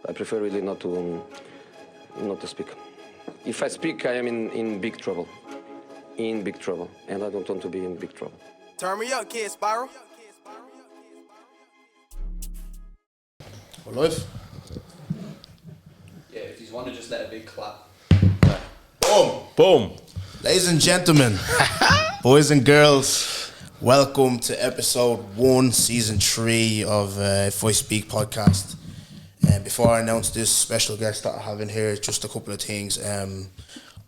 I prefer really not to speak. If I speak, I am in big trouble. In big trouble. And I don't want to be in big trouble. Turn me up, kid Spiral. We're live. Yeah, if you want to just let a big clap. Boom. Boom. Ladies and gentlemen, boys and girls, welcome to episode 1, season 3 of If I Speak podcast. And before I announce this special guest that I have in here, just a couple of things. As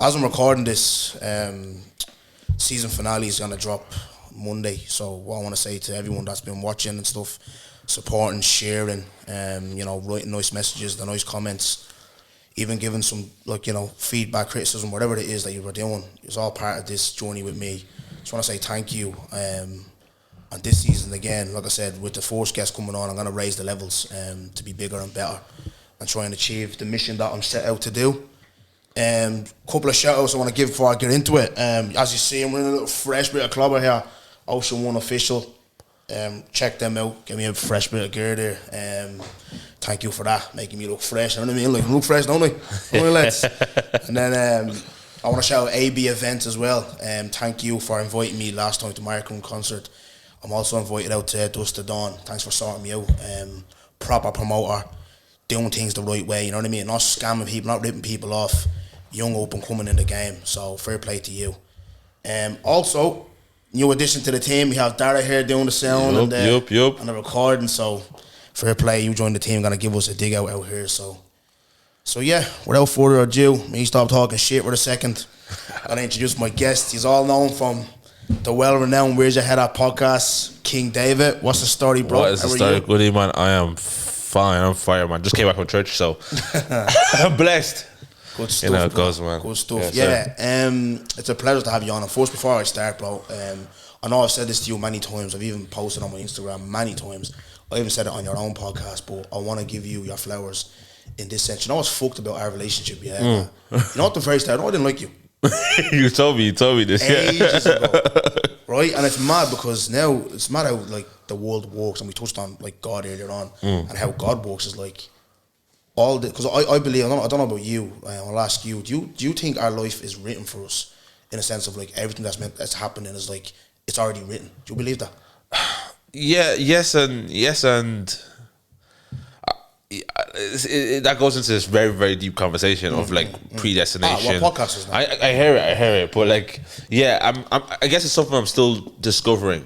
I'm recording this, season finale is going to drop Monday. So what I want to say to everyone that's been watching and stuff, supporting, sharing, writing nice messages, the nice comments, even giving some, feedback, criticism, whatever it is that you were doing, it's all part of this journey with me. Just want to say thank you. And this season, again, like I said, with the first guest coming on, I'm going to raise the levels to be bigger and better and try and achieve the mission that I'm set out to do. Couple of shout outs I want to give before I get into it. As you see, I'm wearing a little fresh bit of clubber here, Ocean One Official. Check them out, give me a fresh bit of gear there. Thank you for that, making me look fresh. You know what I mean? Like, I look fresh, don't I? And then I want to shout out AB Events as well. Thank you for inviting me last time to Markham concert. I'm also invited out to Dust to Dawn. Thanks for sorting me out. Proper promoter, doing things the right way, you know what I mean? Not scamming people, not ripping people off. Young up and coming in the game, so fair play to you. Also, new addition to the team, we have Dara here doing the sound and the recording, so fair play, you joined the team, gonna give us a dig out here, so yeah, without further ado, me stop talking shit for a second. I'm gonna introduce my guest. He's all known from the well-renowned Where's Your Head At podcast, King David. What's the story, bro? What is the story? Good evening, man. I am fine. I'm fire, man. Just came back from church, so I'm blessed. Good stuff. You know how it goes, man. Good stuff. Yeah. It's a pleasure to have you on. And first, before I start, bro, I know I've said this to you many times. I've even posted on my Instagram many times. I even said it on your own podcast, but I want to give you your flowers in this sense. You know what's fucked about our relationship? Yeah. You know, at the very start, I didn't like you. you told me this. Ages ago, right? And it's mad because now it's mad how the world works, and we touched on God earlier on, and how God works is all the, because I believe, I don't know about you. I'll ask you. Do you think our life is written for us in a sense of everything that's happening is it's already written? Do you believe that? Yeah. Yes, and. That goes into this very, very deep conversation of predestination. What podcast is that? I hear it, but I guess it's something I'm still discovering.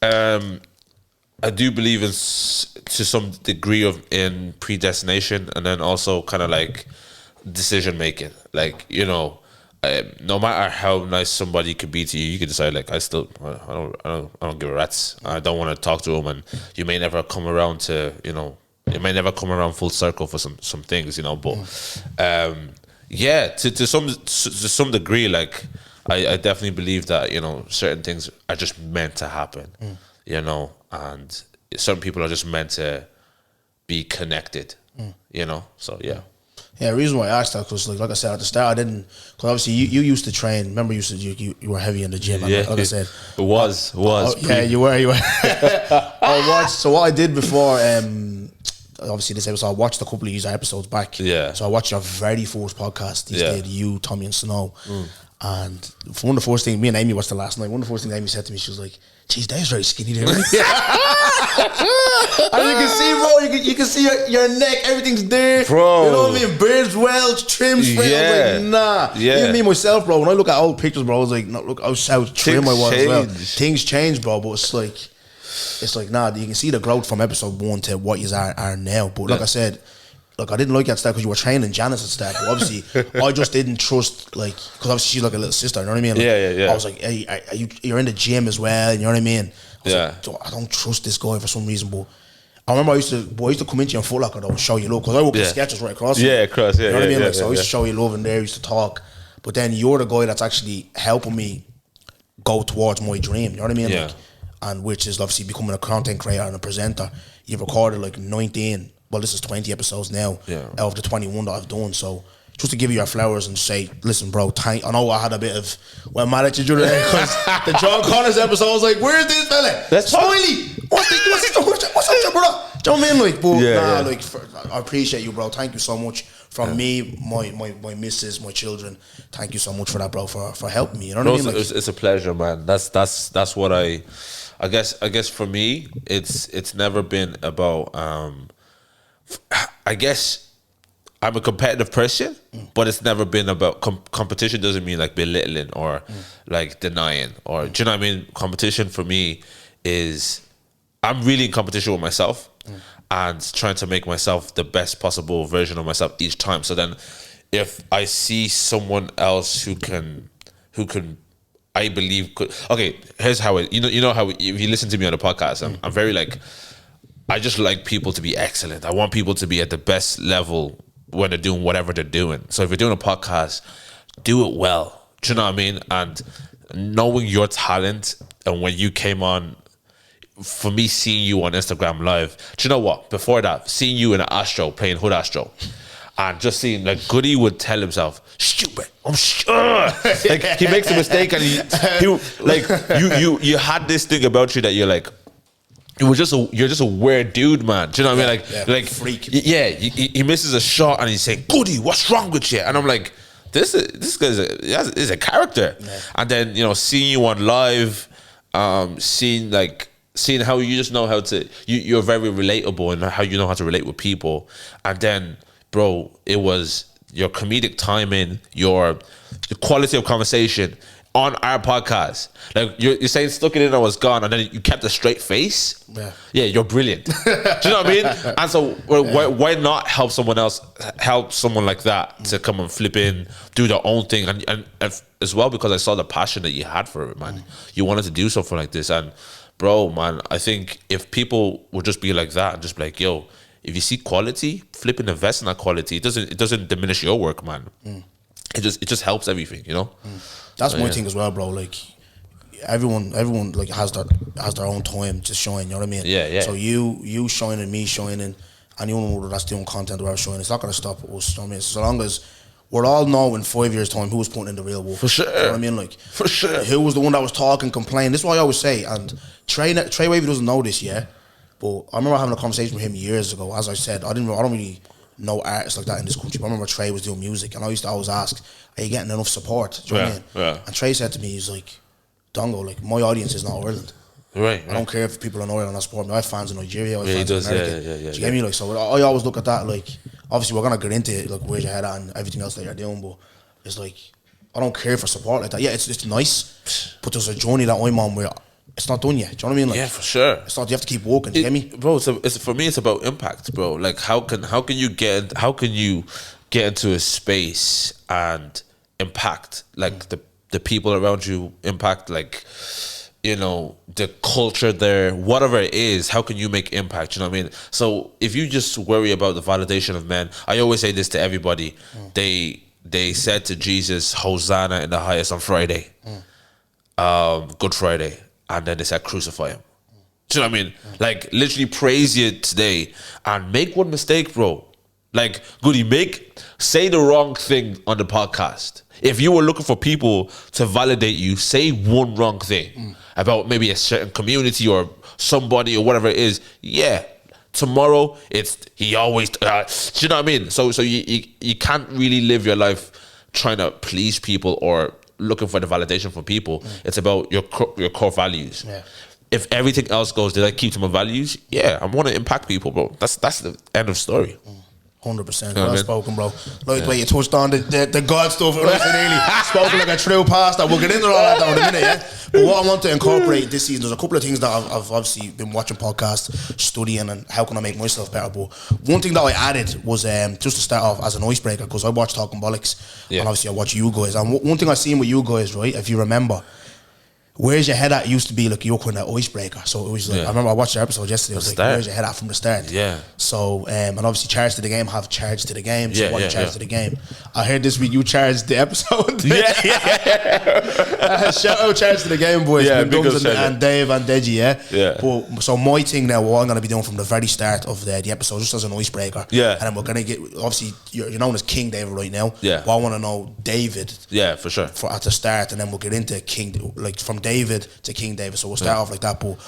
I do believe to some degree in predestination, and then also kind of decision making. No matter how nice somebody could be to you, you could decide I don't give a rat's. I don't want to talk to them, and you may never come around to It may never come around full circle for some things, but to some degree, I definitely believe that certain things are just meant to happen, and some people are just meant to be connected, So yeah. Yeah, the reason why I asked that because, like I said at the start, I didn't. Because obviously, you used to train. Remember, you were heavy in the gym. And like I said, it was. Yeah, you were. I watched. So what I did before, obviously this episode, I watched a couple of your episodes back. Yeah. So I watched your very first podcast. You did, you, Tommy, and Snow. And for one of the first things, me and Amy watched the last night. One of the first things Amy said to me, she was like, "Geez, Dave's very skinny there." And you can see, bro, you can see your neck, everything's there, bro. You know what I mean? Beard's well, trim's straight. Yeah. I was like, nah. Yeah. Even me myself, bro. When I look at old pictures, bro, I was like, no, look how trim I was as well. Things change, bro. But it's nah. You can see the growth from episode 1 to what you are now. But like I said. Look, I didn't like that stuff because you were training Janice and stuff. But obviously, I just didn't trust, because obviously she's like a little sister, you know what I mean? Yeah. I was like, hey, you're in the gym as well, you know what I mean? I don't trust this guy for some reason, but I remember I used to come into your Foot Locker though and show you love, because I work with sketches right across. Yeah, across, yeah. You know what I mean? So I used yeah. to show you love in there, I used to talk. But then you're the guy that's actually helping me go towards my dream, you know what I mean? Yeah. And which is obviously becoming a content creator and a presenter. You've recorded 19, well, this is 20 episodes now, out of the 21 that I've done. So just to give you your flowers and say, listen, bro, I know I had a bit of mad at you because the John Connors episode, I was like, where's this fella? That's Smiley. What's up, brother? Do you know what I mean? Like, but Yeah. I appreciate you, bro. Thank you so much. From me, my missus, my children, thank you so much for that, bro, for helping me. You know what I mean? Like, it's a pleasure, man. That's what I guess for me, it's never been about. I guess I'm a competitive person, but it's never been about competition. Doesn't mean like belittling or like denying or do you know what I mean? Competition for me is I'm really in competition with myself and trying to make myself the best possible version of myself each time. So then, if I see someone else who can, I believe could. Okay, here's how it. You know how if you listen to me on the podcast, I'm very like. I just like people to be excellent. I want people to be at the best level when they're doing whatever they're doing. So if you're doing a podcast, do it well. Do you know what I mean? And knowing your talent, and when you came on, for me, seeing you on Instagram Live, do you know what? Before that, seeing you in an Astro, playing Hood Astro, and just seeing, like, Goody would tell himself, stupid, I'm sure. Like, he makes a mistake and he like, you had this thing about you that you're like, you're just a weird dude, man. Do you know what I mean? Like freak. Yeah, he misses a shot and he's saying, Goody, what's wrong with you? And I'm like, this guy is a character. Yeah. And then, you know, seeing you on live, seeing how you just know how to, you're very relatable and how you know how to relate with people. And then, bro, it was your comedic timing, the quality of conversation on our podcast. Like you're saying, stuck it in, I was gone, and then you kept a straight face. Yeah, you're brilliant. Do you know what I mean? And so why not help someone else, help someone like that to come and flip in, do their own thing, and as well, because I saw the passion that you had for it, man. You wanted to do something like this, and bro, man, I think if people would just be like that and just be like, yo, if you see quality, flip and invest in that quality. It doesn't diminish your work, man. It just helps everything, you know. That's my thing as well, bro. Like everyone like has their own time to shine. You know what I mean? Yeah. So you shining, me shining, anyone that's doing content or showing, it's not gonna stop us. You know what I mean? So long as we'll all know in 5 years' time who was putting in the real work. For sure. You know what I mean? Like for sure. Who was the one that was talking, complaining? This is what I always say. And Trey Wavy doesn't know this yet, but I remember having a conversation with him years ago. As I said, I don't really know artists like that in this country. But I remember Trey was doing music, and I used to always ask, are you getting enough support? Do you know what I mean? Yeah. And Trey said to me, he's like, Dongo, like, my audience is not Ireland. Right. I don't care if people in Ireland are support me. I have fans in Nigeria, I have fans does, in America. yeah. Do you get me? Like, so I always look at that, like, obviously we're gonna get into it, like, where's your head at and everything else that you're doing, but it's like, I don't care for support like that. Yeah, it's nice, but there's a journey that I'm on where it's not done yet. Do you know what I mean? Like, yeah, for sure. It's not. You have to keep walking. Do you get me, bro? It's for me. It's about impact, bro. Like, how can you get into a space and impact like the people around you, impact like, you know, the culture there, whatever it is. How can you make impact? You know what I mean? So if you just worry about the validation of men, I always say this to everybody. They said to Jesus, Hosanna in the highest on Friday, Good Friday. And then they said, crucify him. Do you know what I mean? Like, literally praise you today and make one mistake, bro. Like, Goody, say the wrong thing on the podcast. If you were looking for people to validate you, say one wrong thing about maybe a certain community or somebody or whatever it is. Yeah, tomorrow he always, do you know what I mean? So you can't really live your life trying to please people or looking for the validation from people. It's about your core values. Yeah. If everything else goes, did I keep to my values? Yeah, I want to impact people, bro. That's the end of story. 100%. Well spoken, bro. Like the way you touched on the God stuff, really spoken like a true pastor. We'll get into all that down in a minute, yeah. But what I want to incorporate this season, there's a couple of things that I've obviously been watching podcasts, studying, and how can I make myself better. But one thing that I added was just to start off as an icebreaker, because I watch Talking Bollocks, and obviously I watch you guys. And one thing I seen with you guys, right, if you remember, where's your head at used to be like you're kind of icebreaker. So it was like, I remember I watched the episode yesterday. It was like, where's your head at from the start? Yeah. So, and obviously charge to the game, have charge to the game. So charge to the game. I heard this week you charged the episode. Shout out charge to the game, boys. Yeah, and Dave and Deji, Yeah. But, so my thing now, what I'm going to be doing from the very start of the episode, just as an icebreaker. Yeah. And then we're going to get, obviously, you're known as King David right now. Yeah. But I want to know David. Yeah, for sure. At the start, and then we'll get into King, like from David to King David. So we'll start off like that. But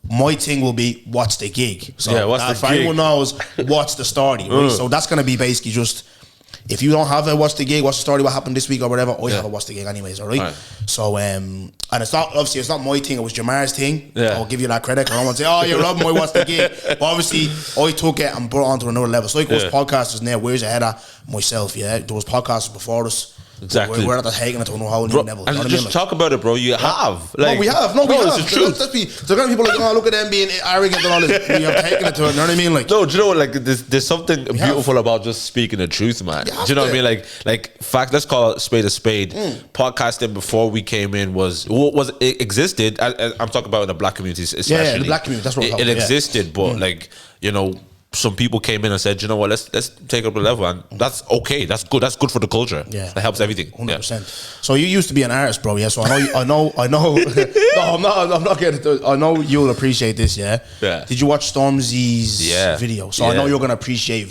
my thing will be, what's the gig? So what's the if gig? anyone knows, what's the story? Right? So that's going to be basically just, if you don't have a what's the gig, what's the story, what happened this week or whatever, I have a what's the gig anyways, all right? So, and it's not, obviously, it's not my thing, it was Jamar's thing. Yeah. I'll give you that credit. I don't want to say, oh, you're robbing my what's the gig. But obviously, I took it and brought it onto another level. So like us podcasters now, where's your head at? Myself, there was podcasters before us. Exactly. We're at the taking it to a whole new level. And you know just what I mean? talk about it, bro. You have. No, we have. No, we have. It's the truth. There's going to be people like, oh, look at them being arrogant and all this. We have taken it to it, you know what I mean? Like, No, do you know what? Like, there's something beautiful about just speaking the truth, man. Do you know what I mean? Like, fact. Let's call it spade a spade. Podcasting before we came in it existed. I'm talking about in the black communities, especially. Yeah, the black community. That's what it existed, but like, you know, some people came in and said, you know what, let's take up the level, and that's okay. That's good. That's good for the culture. Yeah, that helps everything. 100%. So you used to be an artist, bro. Yeah. So I know. No, I'm not getting it. I know you'll appreciate this. Yeah. Did you watch Stormzy's video? So I know you're gonna appreciate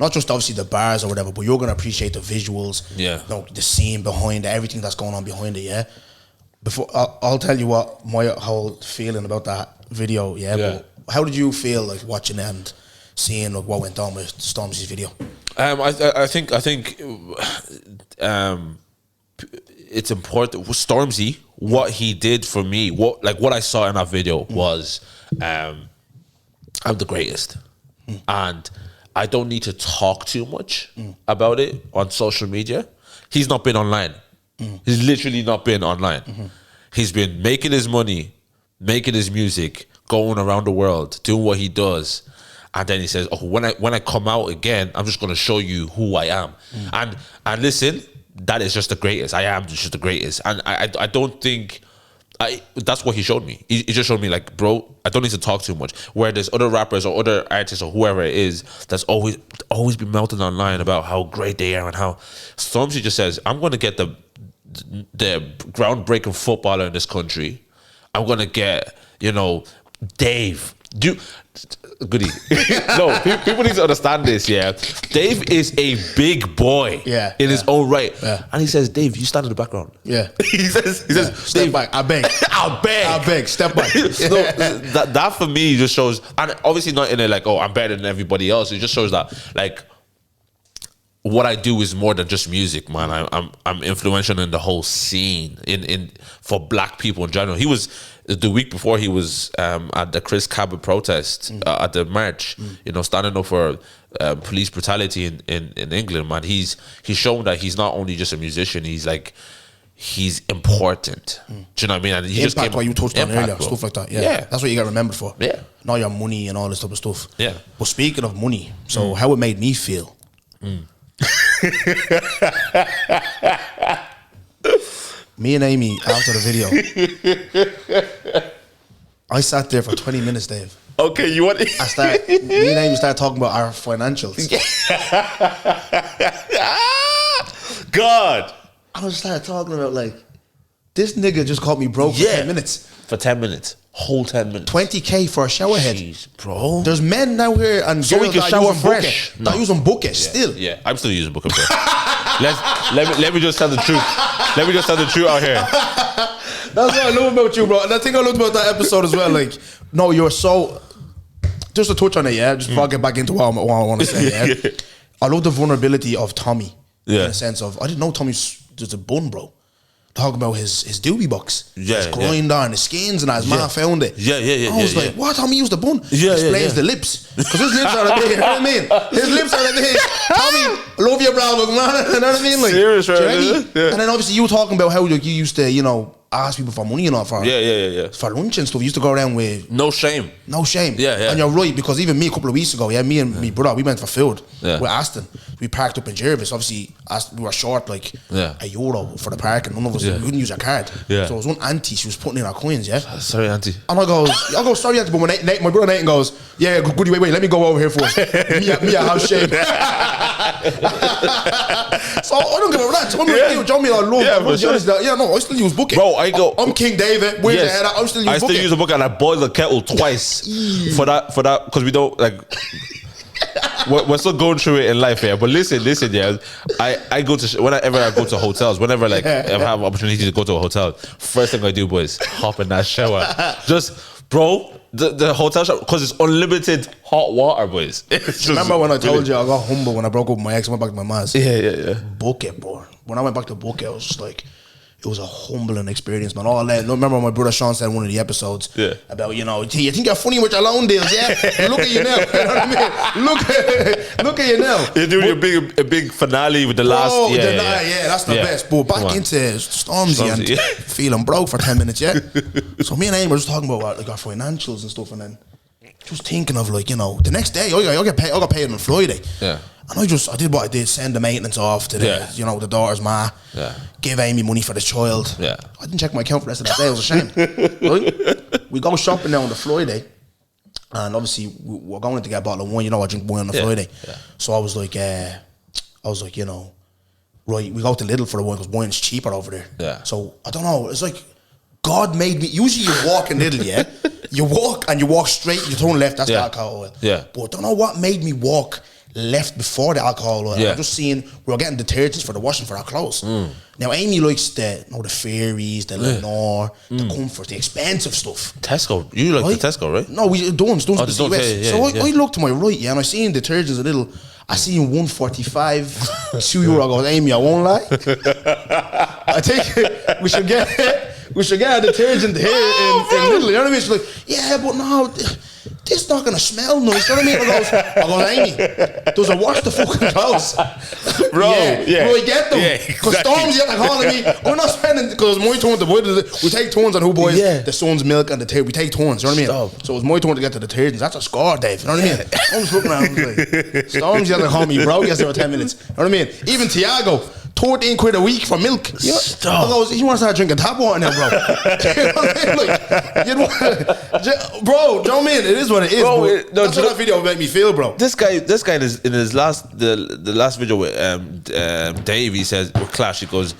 not just obviously the bars or whatever, but you're gonna appreciate the visuals. Yeah. You know, the scene behind it, everything that's going on behind it. Yeah. Before I'll tell you what my whole feeling about that video. Yeah. But how did you feel like watching it and seeing what went on with Stormzy's video? I think it's important. Stormzy, what he did for me, what I saw in that video was, I'm the greatest, and I don't need to talk too much about it on social media. He's not been online. He's literally not been online. He's been making his money, making his music, going around the world, doing what he does. And then he says, "Oh, when I come out again, I'm just going to show you who I am." And listen, that is just the greatest. I am just the greatest. And I don't think that's what he showed me. He just showed me like, bro, I don't need to talk too much. Where there's other rappers or other artists or whoever it is that's always been melting online about how great they are and how Stormzy just says, "I'm going to get the groundbreaking footballer in this country. I'm going to get, you know, Dave." Goody. No, people need to understand this, yeah. Dave is a big boy in his own right. Yeah. And he says, "Dave, you stand in the background." Yeah. he says, "Step back, I beg. I beg, step back." So that for me just shows, and obviously not in a like, oh, I'm better than everybody else. It just shows that like what I do is more than just music, man. I'm influential in the whole scene in for black people in general. He was the week before he was at the Chris Cabot protest at the march, you know, standing up for police brutality in England, man. He's shown that he's not only just a musician, he's important. Do you know what I mean? And he just what you touched on earlier, bro. Stuff like that. Yeah. That's what you get remembered for. Yeah. Not your money and all this type of stuff. Yeah. But speaking of money, so how it made me feel. Me and Amy after the video, I sat there for 20 minutes, Dave. Okay, you want? Me and Amy started talking about our financials. God, I just started talking about like, this nigga just called me broke for 10 minutes. For 10 minutes. Whole 10 minutes. 20k for a shower head. Jeez, bro. There's men now here and so girls we can shower fresh. Not using bucket still. Yeah, I'm still using bucket, bro. let me just tell the truth. Let me just tell the truth out here. That's what I love about you, bro. And I think I loved about that episode as well. Like, no, you're so... Just to touch on it, yeah? Just before I get back into what I want to say, yeah? I love the vulnerability of Tommy. In the sense of, I didn't know Tommy's just a bun, bro. Talking about his doobie box, his grinder and his skins, and his man found it. I was like, what? Tommy used the bun? Explains the lips, because his lips are big. You know what I mean? His lips are big. Tommy, love you, bro. You know what I mean? Like, serious, right? And then obviously you talking about how you used to, you know, ask people for money and all for for lunch and stuff. You used to go around with no shame. And you're right, because even me a couple of weeks ago, me and my brother, we went for food with Aston. We we parked up in Jervis. Obviously, we were short like €1 for the park, and none of us we couldn't use our card. Yeah. So it was one auntie. She was putting in our coins. Yeah. Sorry, auntie. And I go, sorry, auntie. But when my brother Nathan goes, yeah, goody, wait, let me go over here first. me a house shame. So I don't give a rat. I still use bucket. Bro, I'm King David. Where's your head? I still use a bucket, and I boil the kettle twice for that because we don't like. We're still going through it in life here, but listen, yeah. I go to whenever I go to hotels, whenever like I have opportunity to go to a hotel, first thing I do, boys, hop in that shower. Just, bro, the hotel shower, because it's unlimited hot water, boys. Remember when I told you I got humble when I broke up with my ex, I went back to my ma's? Yeah. Bucket, bro. When I went back to bucket, I was just like, it was a humbling experience, man. All that. Remember my brother Sean said in one of the episodes about, you think you're funny with your loan deals, yeah? Look at you now. You know what I mean? Look at you now. You're doing a big finale with the last. Yeah, that's the best. But back into Stormzy and feeling broke for 10 minutes, yeah? So me and Amy were just talking about like our financials and stuff, and then just thinking of like, the next day, I got paid on Friday. Yeah. And I did what I did, send the maintenance off to the, the daughter's ma. Yeah. Give Amy money for the child. Yeah. I didn't check my account for the rest of that day. It was a shame. Right? We go shopping now on the Friday. And obviously, we're going to get a bottle of wine. I drink wine on the Friday. Yeah. So I was like, right, we go to Lidl for the wine because wine is cheaper over there. Yeah. So, I don't know. It's like, God made me. Usually you walk in Lidl, yeah? You walk and you walk straight, you turn left, that's the alcohol oil. Yeah. But I don't know what made me walk left before the alcohol oil. I'm just seeing we were getting detergents for the washing for our clothes. Now Amy likes the fairies, the Lenore, the comfort, the expensive stuff. Tesco, you like the Tesco, right? No, we Dunn's the US. So I look to my right, and I seen detergents a little. I seen 145, €2. I go, Amy, I won't lie. I think we should get a detergent here in Lidl. You know what I mean? She's like, yeah, but no, this not gonna smell nice. You know what I mean? I go, Amy, does it wash the fucking clothes? Bro, Bro, I get them. Because Storm's yet calling me. I'm not spending, because it's my turn to buy we take turns on who buys the son's milk and the detergent. We take turns, you know what I mean? So it's my turn to get the detergents. That's a score, Dave. You know what I mean? I'm just looking around like, Storm's yet calling me, bro. Yes, there were 10 minutes. You know what I mean? Even Tiago, 14 quid a week for milk. Stop. I goes, you want to start drinking tap water now, bro? You know what I mean? Like, bro, do you know what I mean? It is what it is, bro. That's what that video made me feel, bro. This guy in his last video with Dave, he says with Clash, he goes,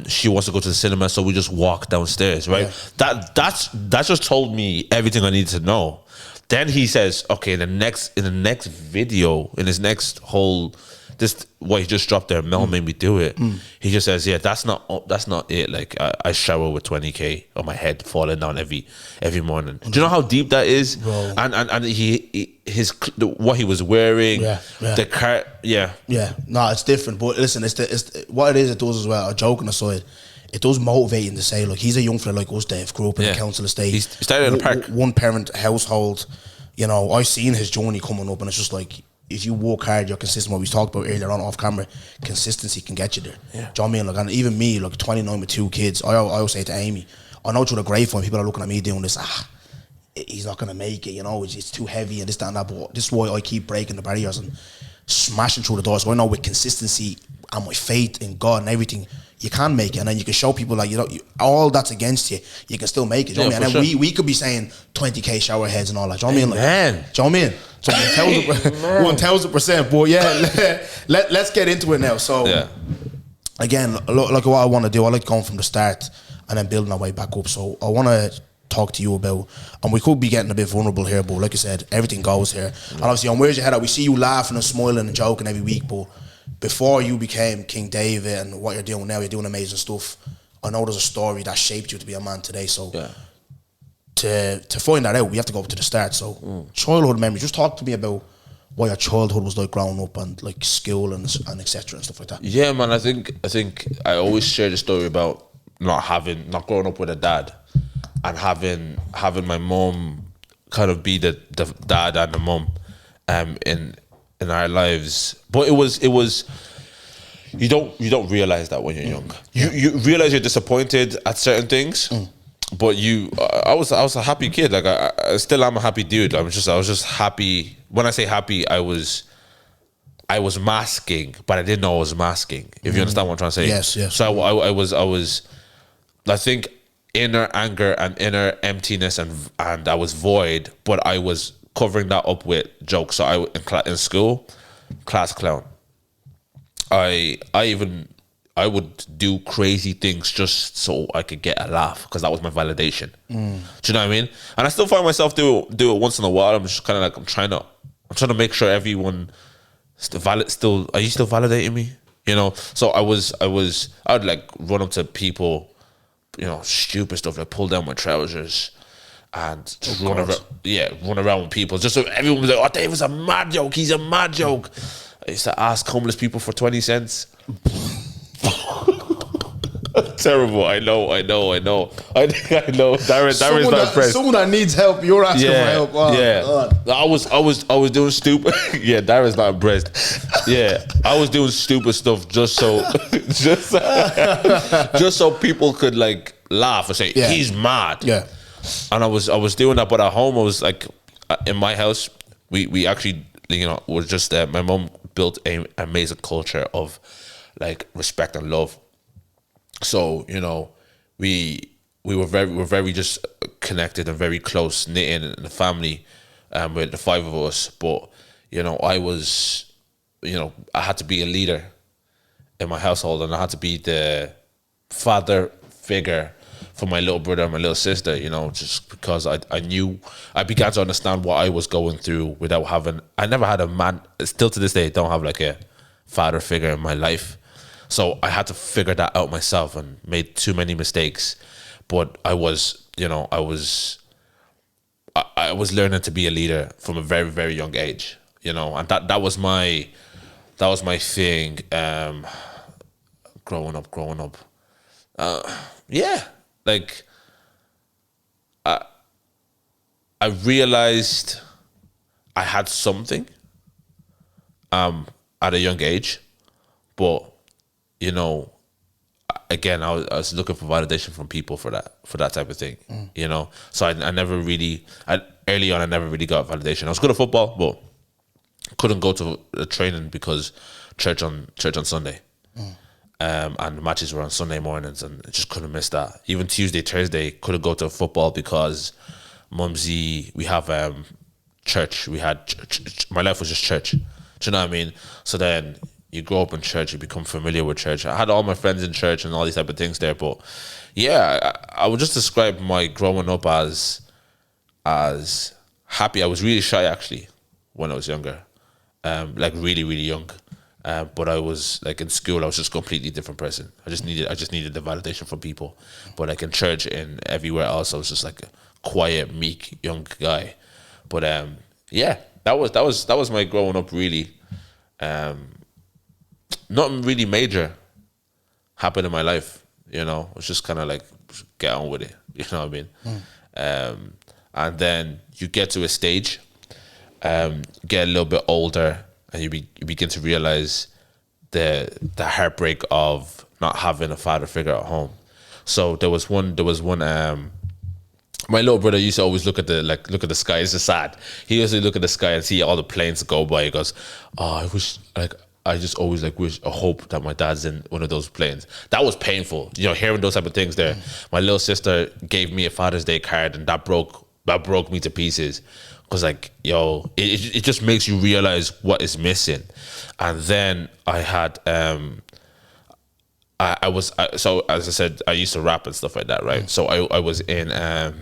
she wants to go to the cinema, so we just walk downstairs, right? Yeah. That just told me everything I needed to know. Then he says, okay, in the next video, in his next whole. This what he just dropped there, Mel made me do it. He just says, yeah, that's not it. Like I shower with 20K on my head falling down every morning. Do you know how deep that is? Bro. And what he was wearing, the car, no, it's different. But listen, it's what it is. It does as well. Joking aside, it does motivate him to say, look, he's a young fella like us, Dave, grew up in a council estate. He started in a park, one parent household. I've seen his journey coming up, and it's just like, if you work hard, you're consistent. What we talked about earlier on off camera, consistency can get you there. Yeah. Do you know what I mean? Like, and even me, like 29 with 2 kids, I always say to Amy, I know through the grapevine, people are looking at me doing this, he's not going to make it, it's too heavy and this, that, and that. But this is why I keep breaking the barriers and smashing through the doors. So I know with consistency and my faith in God and everything, you can make it, and then you can show people like all that's against you, you can still make it. Do you know what I mean? And then we could be saying 20K shower heads and all that. Do you know what I mean? Like, do you know what I mean? So 1000%. But let's get into it now. So again, like what I want to do, I like going from the start and then building our way back up. So I want to talk to you about, and we could be getting a bit vulnerable here, but like I said, everything goes here. And obviously on Where's Your Head At, we see you laughing and smiling and joking every week, but before you became King David and what you're doing now, you're doing amazing stuff. I know there's a story that shaped you to be a man today. So to find that out, we have to go up to the start. So childhood memories. Just talk to me about what your childhood was like growing up and like school and etc. and stuff like that. Yeah, man. I think I always share the story about not growing up with a dad and having my mom kind of be the dad and the mom in our lives. But it was you don't realize that when you're young. You realize you're disappointed at certain things, but I was a happy kid. Like I still am a happy dude. I was just happy. When I say happy, I was I was masking, but I didn't know I was masking. If you understand what I'm trying to say. Yes. So I was, I think, inner anger and inner emptiness, and I was void, but I was covering that up with jokes. So in school, class clown. I would do crazy things just so I could get a laugh, because that was my validation. Do you know what I mean? And I still find myself do it once in a while. I'm just kind of like, I'm trying to make sure everyone are you still validating me? You know? So I would like run up to people, you know, stupid stuff, like pull down my trousers and just run around with people, just so everyone was like, oh, Dave is a mad joke, he's a mad joke. I used to ask homeless people for 20 cents. Terrible. I know. I know. Darren's not impressed. Someone that needs help, you're asking for help. Oh, yeah. God. I was doing stupid. Yeah, Darren's not impressed. Yeah, I was doing stupid stuff just so people could like laugh and say he's mad. Yeah. And I was doing that, but at home I was like, in my house, we actually, you know, was just my mom built an amazing culture of like respect and love. So, you know, we were very just connected and very close knit in the family, with the 5 of us. But, you know, I had to be a leader in my household, and I had to be the father figure for my little brother and my little sister, you know, just because I began to understand what I was going through without having, I never had a man, still to this day, don't have like a father figure in my life. So I had to figure that out myself and made too many mistakes. But I was learning to be a leader from a very, very young age, you know, and that was my thing, growing up. Yeah, like I realized I had something at a young age, but, you know, again, I was looking for validation from people for that type of thing, you know. So I never really, early on, I never really got validation. I was good at football, but couldn't go to the training because church on Sunday, and the matches were on Sunday mornings, and I just couldn't miss that. Even Tuesday, Thursday, couldn't go to football because Mumsy, we have church. We had my life was just church. Do you know what I mean? So then you grow up in church, you become familiar with church. I had all my friends in church and all these type of things there, but yeah, I would just describe my growing up as happy. I was really shy actually when I was younger, like really, really young. But I was like in school, I was just a completely different person. I just needed the validation from people. But like in church and everywhere else, I was just like a quiet, meek, young guy. But yeah, that was my growing up really. Nothing really major happened in my life, you know. It was just kind of like, get on with it, you know what I mean? And then you get to a stage, get a little bit older, and you begin to realize the heartbreak of not having a father figure at home. So there was one. My little brother used to always look at the sky. It's just sad. He used to look at the sky and see all the planes go by. He goes, "Oh, I just always wish or hope that my dad's in one of those planes." That was painful, you know, hearing those type of things there. My little sister gave me a Father's Day card, and that broke me to pieces. Because like, yo, it just makes you realize what is missing. And then I had so as I said, I used to rap and stuff like that, right? So I was in I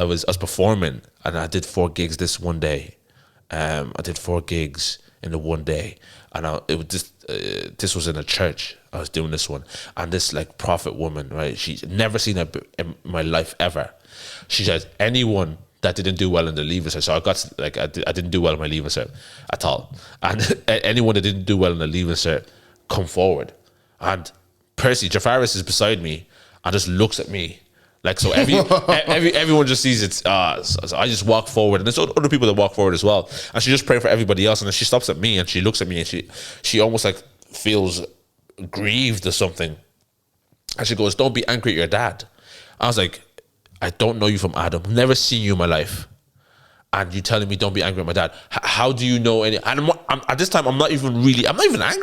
was performing, and I did 4 gigs this one day. I did 4 gigs in the one day, and it was just this was in a church. I was doing this one, and this like prophet woman, right? She's never seen it in my life ever. She said, anyone that didn't do well in the Leaving Cert, so I got like I didn't do well in my Leaving Cert at all, and anyone that didn't do well in the Leaving Cert, come forward. And Percy Jafaris is beside me and just looks at me. Like, so everyone just sees it. So I just walk forward, and there's other people that walk forward as well. And she just praying for everybody else, and then she stops at me and she looks at me, and she almost like feels grieved or something. And she goes, "Don't be angry at your dad." I was like, "I don't know you from Adam. Never seen you in my life. and you telling me don't be angry at my dad. How do you know any? And at this time, I'm not even angry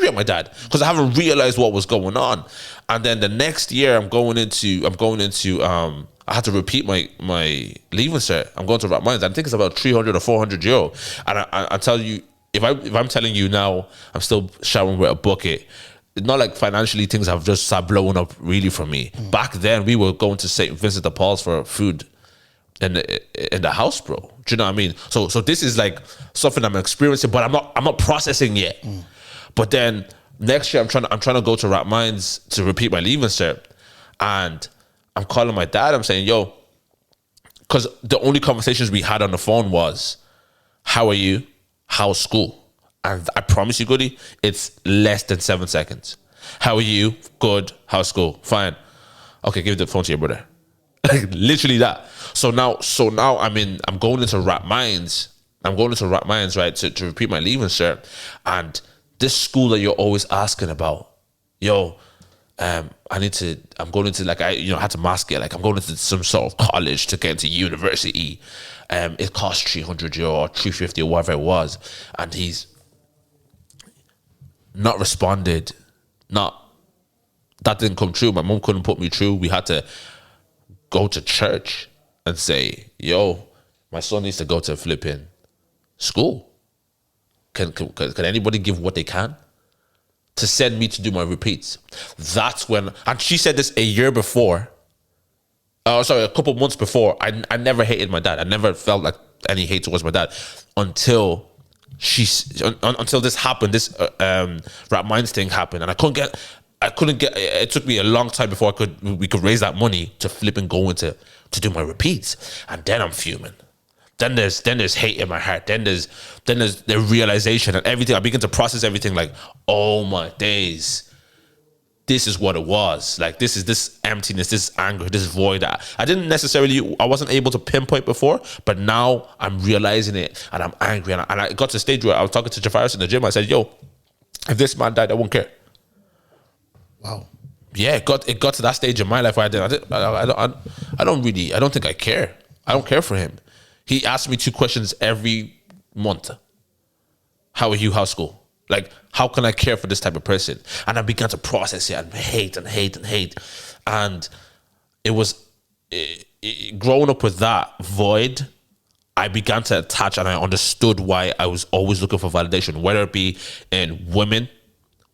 at my dad because I haven't realized what was going on. And then the next year, I'm going into. I had to repeat my leaving cert. I'm going to Rat Mines. I think it's about 300 or 400 euro. And I tell you, if I'm telling you now, I'm still showering with a bucket. It's not like financially things have just started blowing up really for me. Back then, we were going to St. Vincent de Paul's for food in the house, bro. Do you know what I mean? So this is like something I'm experiencing, but I'm not processing yet. But then next year, I'm trying to go to Rat Mines to repeat my leaving cert, and I'm calling my dad. I'm saying, yo, because the only conversations we had on the phone was, how are you? How's school? And I promise you, Goody, it's less than 7 seconds. How are you? Good. How's school? Fine. Okay, give the phone to your brother. Like literally that. So now I'm going into Rat Mines. I'm going into Rat Mines, right, to repeat my leaving cert. And this school that you're always asking about, yo, I'm going into like, I had to mask it. Like I'm going into some sort of college to get into university. It cost 300 euro or 350 or whatever it was. And he's not responded. That didn't come true. My mom couldn't put me through. We had to go to church and say, yo, my son needs to go to flipping school. Can anybody give what they can to send me to do my repeats? That's when, and she said this a year before. A couple months before. I never hated my dad. I never felt like any hate towards my dad until this happened. This Rat Mines thing happened, and I couldn't get. It took me a long time before we could raise that money to flip and go into to do my repeats, and then I'm fuming. Then there's hate in my heart. Then there's the realization and everything. I begin to process everything like, oh my days, this is what it was. Like this is this emptiness, this anger, this void. I wasn't able to pinpoint before, but now I'm realizing it and I'm angry. And I got to the stage where I was talking to Jafaris in the gym. I said, yo, if this man died, I won't care. Wow. Yeah, it got to that stage in my life where I don't think I care. I don't care for him. He asked me 2 questions every month. How are you? How's school? Like, how can I care for this type of person? And I began to process it and hate. And it was growing up with that void, I began to attach and I understood why I was always looking for validation, whether it be in women,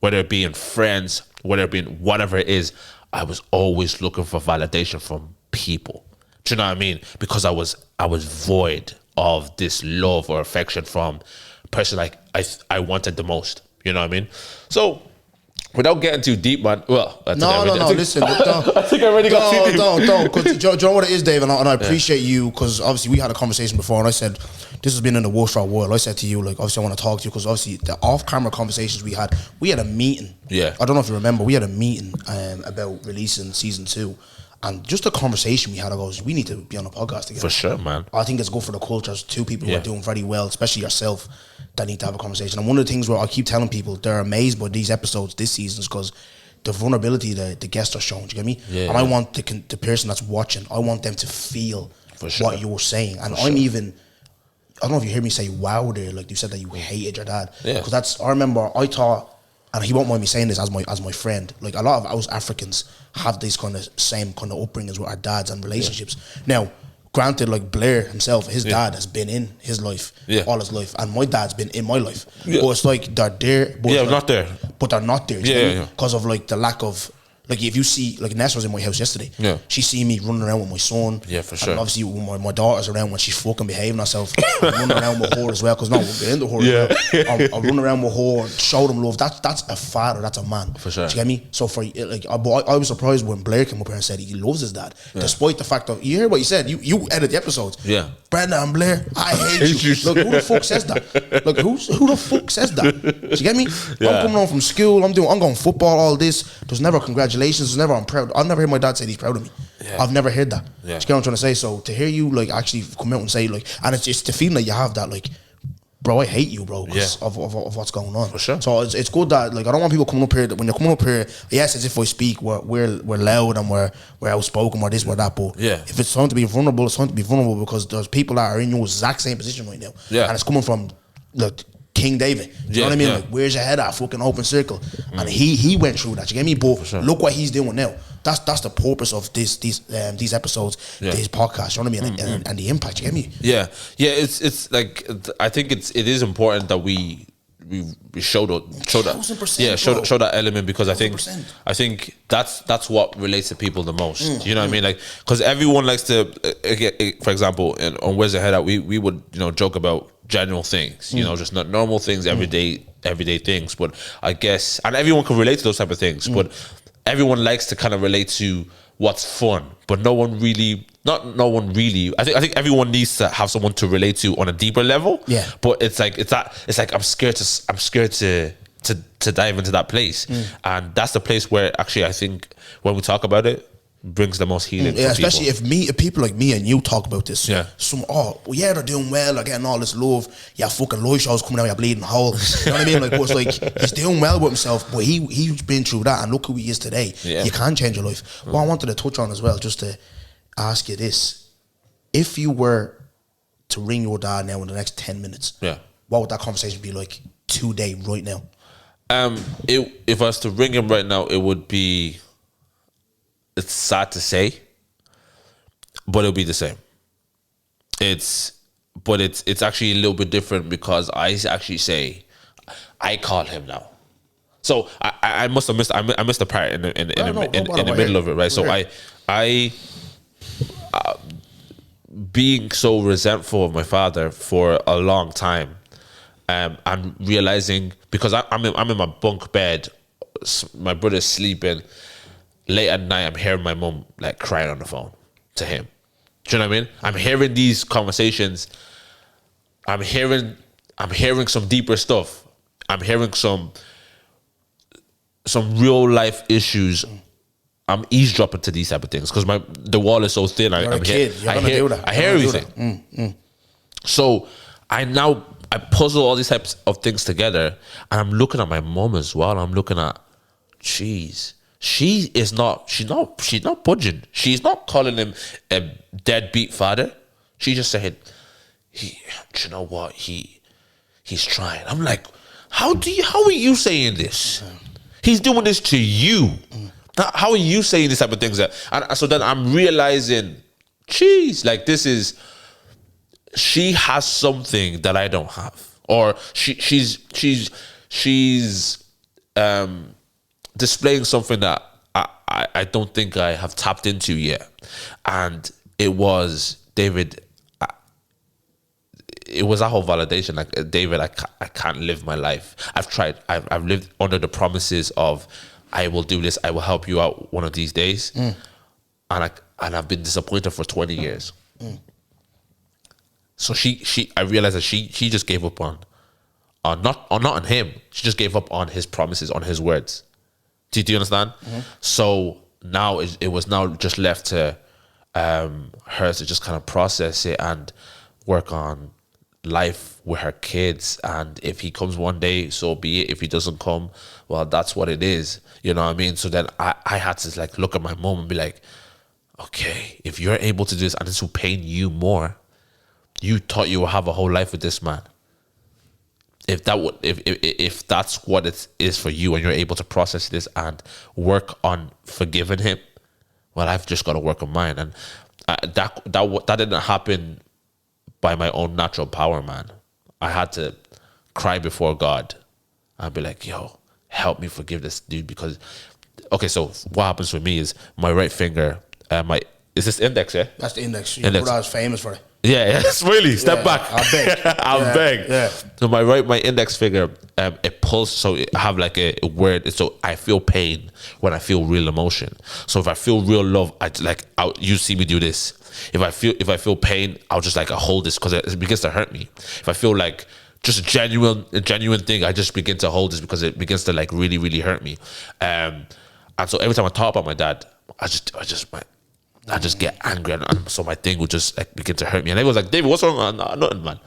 whether it be in friends, whether it be in whatever it is. I was always looking for validation from people. Do you know what I mean? Because I was void of this love or affection from a person like I wanted the most. You know what I mean? So without getting too deep, man. Well, No. Listen, I think I already got too deep. Don't. Because do you know what it is, Dave? And I appreciate you because obviously we had a conversation before, and I said this has been in the worst for a while. I said to you, like, obviously I want to talk to you because obviously the off-camera conversations we had a meeting. Yeah. I don't know if you remember. We had a meeting about releasing season 2. And just the conversation we had, I goes, we need to be on a podcast together. For sure, man. I think it's good for the culture. There's 2 people who are doing very well, especially yourself, that need to have a conversation. And one of the things where I keep telling people they're amazed by these episodes this season is because the vulnerability that the guests are showing. Do you get me? Yeah, and I want the person that's watching, I want them to feel what you're saying. And I don't know if you hear me say wow there, like you said that you hated your dad. Yeah. Because I remember I thought, and he won't mind me saying this as my friend, like a lot of us Africans have these kind of same kind of upbringings with our dads and relationships. Now, granted, like Blair himself, his dad has been in his life all his life, and my dad's been in my life. But it's like they're there, but not there. But they're not there. Because of like the lack of, like if you see, like Ness was in my house yesterday. Yeah. She see me running around with my son. Yeah, for sure. And obviously when my daughter's around, when she's fucking behaving herself, I'm running around with her as well, because now we'll get into her as well. I'll run around with her, show them love. That's a father, that's a man. For sure. Do you get me? So for like, I was surprised when Blair came up here and said he loves his dad, despite the fact that, you hear what he said, you edit the episodes. Yeah. Brenda and Blair, I hate you. Look, who the fuck says that? Look, who the fuck says that? Do you get me? Yeah. I'm coming home from school, I'm going football, all this. There's never congratulations, there's never I'm proud. I've never heard my dad say he's proud of me. Yeah. I've never heard that. Yeah. Do you get what I'm trying to say? So to hear you like actually come out and say like, and it's just the feeling that you have that like, bro, I hate you, bro, because Yeah. of what's going on. For sure. So it's good that, like, I don't want people coming up here, that when you're coming up here, yes, as if I speak, we're loud and we're outspoken, we're this, we're that, but Yeah. if it's time to be vulnerable, it's time to be vulnerable, because there's people that are in your exact same position right now. Yeah. And it's coming from, like, King David. Do you know what I mean? Yeah. Like, where's your head at? Fucking open circle. And he went through that. You get me? But look what he's doing now. That's the purpose of these episodes, this podcast. You know what I mean? And the impact. You get me? Yeah. It's like, I think it is important that we show that 1000%, show that element, because I 100%. think that's what relates to people the most. You know what I mean? Like, because everyone likes to, for example, on Where's the Head At, we would joke about general things, just not normal things, everyday things. But I guess, and everyone can relate to those type of things, but everyone likes to kind of relate to what's fun, but no one really. I think everyone needs to have someone to relate to on a deeper level. Yeah. But it's like I'm scared to dive into that place, and that's the place where actually I think when we talk about it, brings the most healing. Yeah, for especially people. if people like me and you talk about this. Yeah. They're doing well, they're getting all this love. Yeah, fucking live shows coming out, you're bleeding whole. You know what I mean? Like, but it's like, he's doing well with himself, but he's been through that, and look who he is today. Yeah. You can change your life. What I wanted to touch on as well, just to ask you this: if you were to ring your dad now in the next 10 minutes, what would that conversation be like today, right now? If I was to ring him right now, it would be. It's sad to say, but it'll be the same. It's actually a little bit different, because I actually say I call him now. So I must have missed. I missed the part in the middle of it, right? So I being so resentful of my father for a long time, and realizing, because I'm in my bunk bed, my brother's sleeping. Late at night, I'm hearing my mom like crying on the phone to him. Do you know what I mean? I'm hearing these conversations. I'm hearing some deeper stuff. I'm hearing some real life issues. I'm eavesdropping to these type of things because the wall is so thin. You're a kid. You're gonna do that. I hear everything. So I puzzle all these types of things together, and I'm looking at my mom as well. I'm looking at, jeez. She's not budging. She's not calling him a deadbeat father. She just said, you know what? He's trying. I'm like, how are you saying this? He's doing this to you. How are you saying this type of things? And so then I'm realizing, geez, like she has something that I don't have, or she's displaying something that I don't think I have tapped into yet. And it was, David, it was that whole validation. Like, David, I can't live my life. I've tried. I've lived under the promises of, I will do this, I will help you out one of these days. And I've been disappointed for 20 years. So I realized that she just gave up on not on him. She just gave up on his promises, on his words. Do you understand? So now it was now just left to her to just kind of process it and work on life with her kids. And if he comes one day, so be it. If he doesn't come, well, that's what it is. You know what I mean? So then I had to like look at my mom and be like, okay, if you're able to do this and this will pain you more, you thought you would have a whole life with this man. If that's what it is for you, and you're able to process this and work on forgiving him, well, I've just got to work on mine. And that didn't happen by my own natural power, man. I had to cry before God and be like, yo, help me forgive this dude. Because, okay, so what happens with me is my right finger, is this index, yeah? That's the index. Your brother is famous for it. Yeah, it's really step back. I beg. I beg. Yeah. So my index finger, it pulls. So I have like a word. So I feel pain when I feel real emotion. So if I feel real love, you see me do this. If I feel pain, I'll just like hold this because it begins to hurt me. If I feel like just a genuine thing, I just begin to hold this because it begins to like really, really hurt me. And so every time I talk about my dad, I just get angry, and so my thing would just like begin to hurt me. And everyone's like, David, what's wrong? Nothing, man.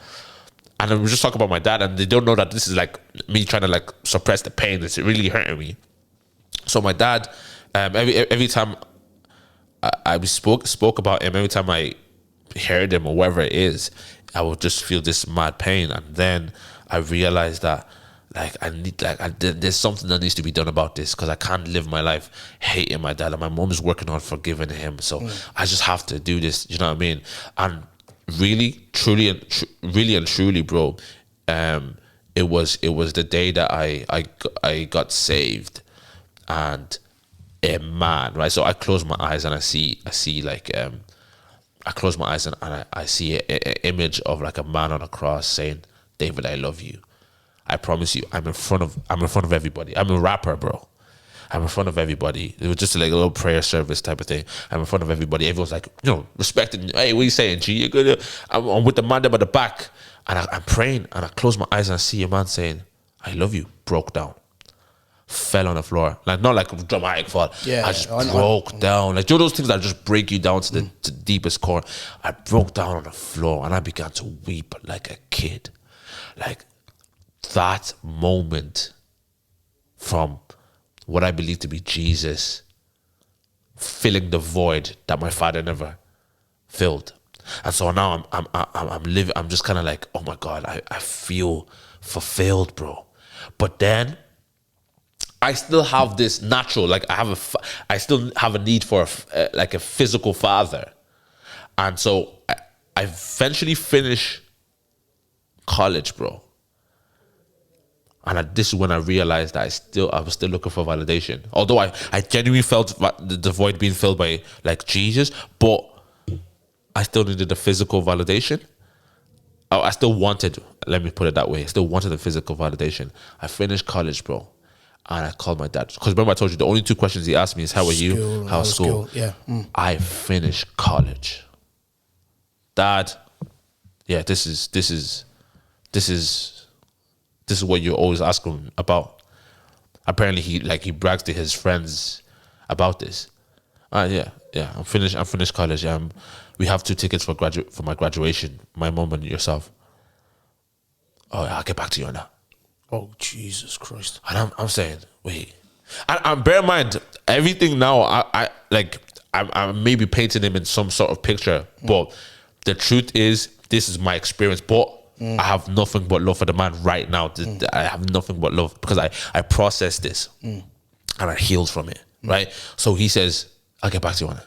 And then we just talk about my dad, and they don't know that this is like me trying to like suppress the pain. It's really hurting me. So my dad, every time I spoke about him, every time I heard him or whatever it is, I would just feel this mad pain. And then I realized that there's something that needs to be done about this, because I can't live my life hating my dad, and my mom is working on forgiving him. So I just have to do this. You know what I mean? And really, truly, and truly, bro, it was the day that I got saved, and a man, right? So I close my eyes and I see like I close my eyes and I see an image of like a man on a cross saying, "David, I love you. I promise you, I'm in front of everybody. I'm a rapper, bro. I'm in front of everybody." It was just like a little prayer service type of thing. I'm in front of everybody. Everyone's like, respecting. Hey, what are you saying, G? You're good. I'm with the man there by the back, and I'm praying, and I close my eyes and I see a man saying, "I love you." Broke down, fell on the floor, like not like a dramatic fall. Yeah, I just broke down. Like, those things that just break you down to the deepest core. I broke down on the floor and I began to weep like a kid. Like, that moment from what I believe to be Jesus filling the void that my father never filled. And so now I'm living, I'm just kind of like, oh my God, I feel fulfilled, bro. But then I still have this natural, like I still have a need for like a physical father. And so I eventually finish college, bro. And this is when I realized that I was still looking for validation. Although I genuinely felt the void being filled by like Jesus, but I still needed the physical validation. I still wanted, let me put it that way, I still wanted the physical validation. I finished college, bro, and I called my dad. Because remember I told you the only two questions he asked me is, how are you? How's school? Yeah. I finished college. Dad, yeah, this is what you always ask him about. Apparently he brags to his friends about this. Yeah. I'm finished college. We have 2 tickets for my graduation. My mom and yourself. Oh, yeah, I'll get back to you on that. Oh, Jesus Christ! And I'm saying, wait. And bear in mind, everything now. I'm maybe painting him in some sort of picture, but the truth is, this is my experience. But I have nothing but love for the man right now. I have nothing but love because I processed this and I healed from it, right? So he says, I'll get back to you on it.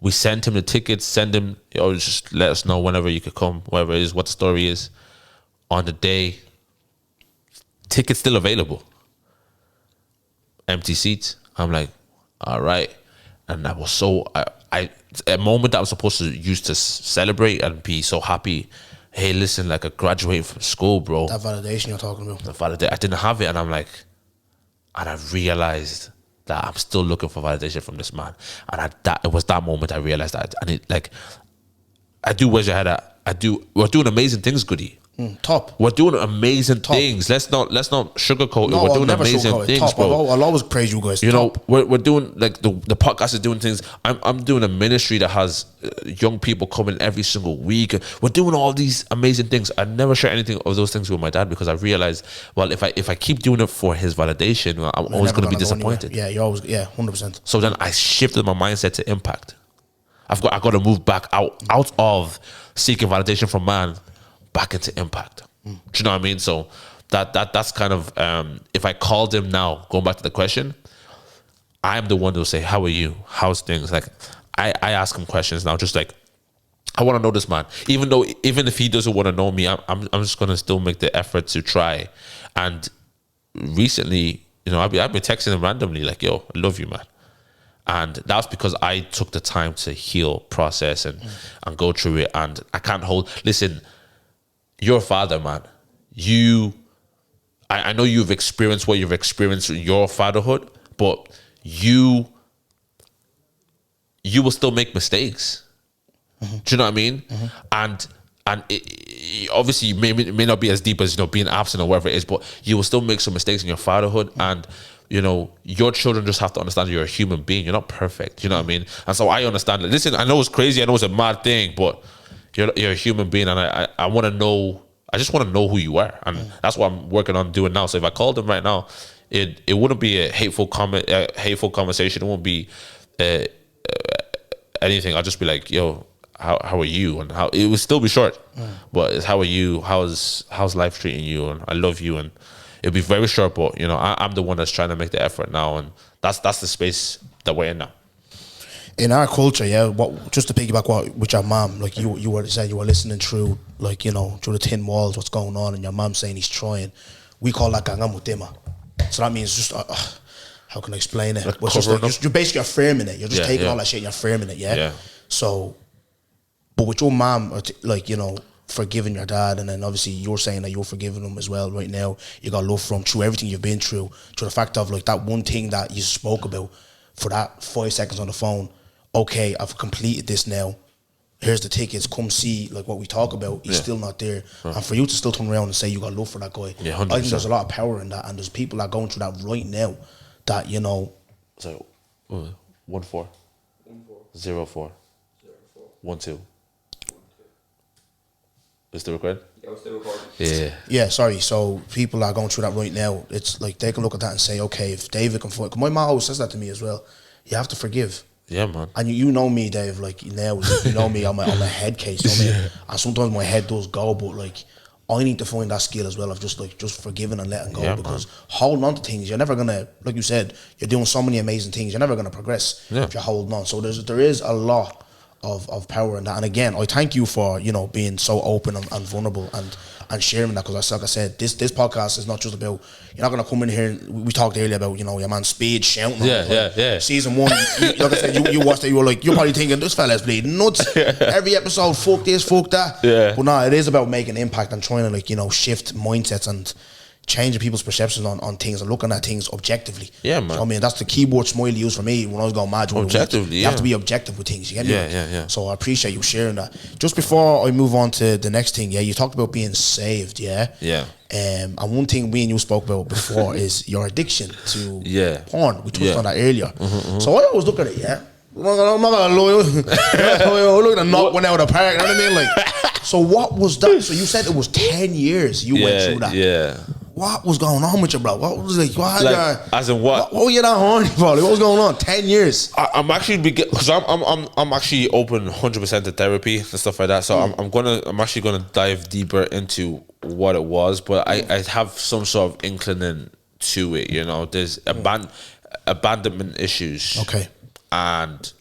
We sent him the tickets, just let us know whenever you could come, whatever it is, what the story is. On the day, tickets still available. Empty seats. I'm like, all right. And I was so, a moment that I was supposed to use to celebrate and be so happy. Hey, listen, like I graduated from school, bro. That validation you're talking about. The validation, I didn't have it, and I'm like, and I realized that I'm still looking for validation from this man. And it was that moment I realized that I do wish I had we're doing amazing things, Goody. Top. We're doing amazing things. Let's not sugarcoat it. No, We're doing never amazing sugarcoat it. things, Top. bro. I'll always praise you guys. You know, Top. we're doing like the podcast is doing things. I'm doing a ministry that has young people coming every single week. We're doing all these amazing things. I never share anything of those things with my dad because I realized, well, if I keep doing it for his validation, well, I'm always going to be disappointed. Yeah, you're always 100%. So then I shifted my mindset to impact. I got to move back out of seeking validation from man back into impact. Do you know what I mean? So that's kind of if I called him now, going back to the question, I'm the one who'll say, how are you? How's things? Like I ask him questions now, just like I want to know this man. Even if he doesn't want to know me, I'm just gonna still make the effort to try. And recently, you know, I've been texting him randomly, like, yo, I love you, man. And that's because I took the time to heal, process, and go through it. And I can't listen, you're a father, man. I know you've experienced what you've experienced in your fatherhood, but you will still make mistakes. Do you know what I mean? And it obviously it may not be as deep as, you know, being absent or whatever it is, but you will still make some mistakes in your fatherhood. And you know, your children just have to understand you're a human being. You're not perfect. You know what I mean? And so I understand that. Listen, I know it's crazy. I know it's a mad thing, but you're a human being, and I want to know. I just want to know who you are, and that's what I'm working on doing now. So if I called him right now, it wouldn't be a hateful conversation. It won't be anything. I'll just be like, yo, how are you? And how it would still be short, but it's how are you? How's life treating you? And I love you. And it'll be very short, but you know, I'm the one that's trying to make the effort now, and that's the space that we're in now. In our culture, yeah, just to piggyback with your mom, like you were saying, you were listening through, like, you know, through the tin walls, what's going on, and your mom saying he's trying. We call that gangamutema. So that means just how can I explain it? Like But it's just like, you're basically affirming it. You're just taking all that shit and you're affirming it, yeah? Yeah. So, but with your mom, like, you know, forgiving your dad, and then obviously you're saying that you're forgiving him as well right now. You got love for him through everything you've been through the fact of like that one thing that you spoke about for that 5 seconds on the phone. Okay, I've completed this now. Here's the tickets. Come see like what we talk about. He's still not there, and for you to still turn around and say you got love for that guy, 100%. I think there's a lot of power in that. And there's people that are going through that right now. That, you know. So 14 04 12. Is the recording? Yeah, we're still recording. Yeah. Yeah, sorry. So people are going through that right now. It's like they can look at that and say, okay, if David can forgive, my mom always says that to me as well. You have to forgive. Yeah, man. And you know me, Dave. Like now, you know me. I'm a head case. You know me? And sometimes my head does go, but like I need to find that skill as well of just forgiving and letting go, because holding on to things, you're never gonna, like you said, you're doing so many amazing things. You're never gonna progress if you're holding on. So there is a lot of power in that. And again, I thank you for, you know, being so open and vulnerable and sharing that, because like I said, this podcast is not just about, you're not gonna come in here. We talked earlier about, you know, your man Speed shouting. Yeah. Season 1, like I said, you watched it. You were like, you're probably thinking this fella's bleeding nuts. Every episode, fuck this, fuck that. Yeah. But no, it is about making impact and trying to, like, you know, shift mindsets and changing people's perceptions on things and looking at things objectively. Yeah, man. So, I mean, that's the keyboard Smiley used for me when I was going mad. Objectively, you have to be objective with things. You get me? Yeah. So I appreciate you sharing that. Just before I move on to the next thing, you talked about being saved, yeah? Yeah. And one thing we and you spoke about before is your addiction to porn. We touched on that earlier. So I always look at it, yeah? I'm not gonna lie. I'm looking to knock one out of the park, you know what I mean? Like, so what was that? So you said it was 10 years you went through that. Yeah. What was going on with you, bro? What was As in what? What were you that horny for? Like, what was going on? 10 years. I'm actually because I'm actually open 100% to therapy and stuff like that. So I'm actually gonna dive deeper into what it was, but I have some sort of inclining to it. You know, there's abandonment issues. Okay. And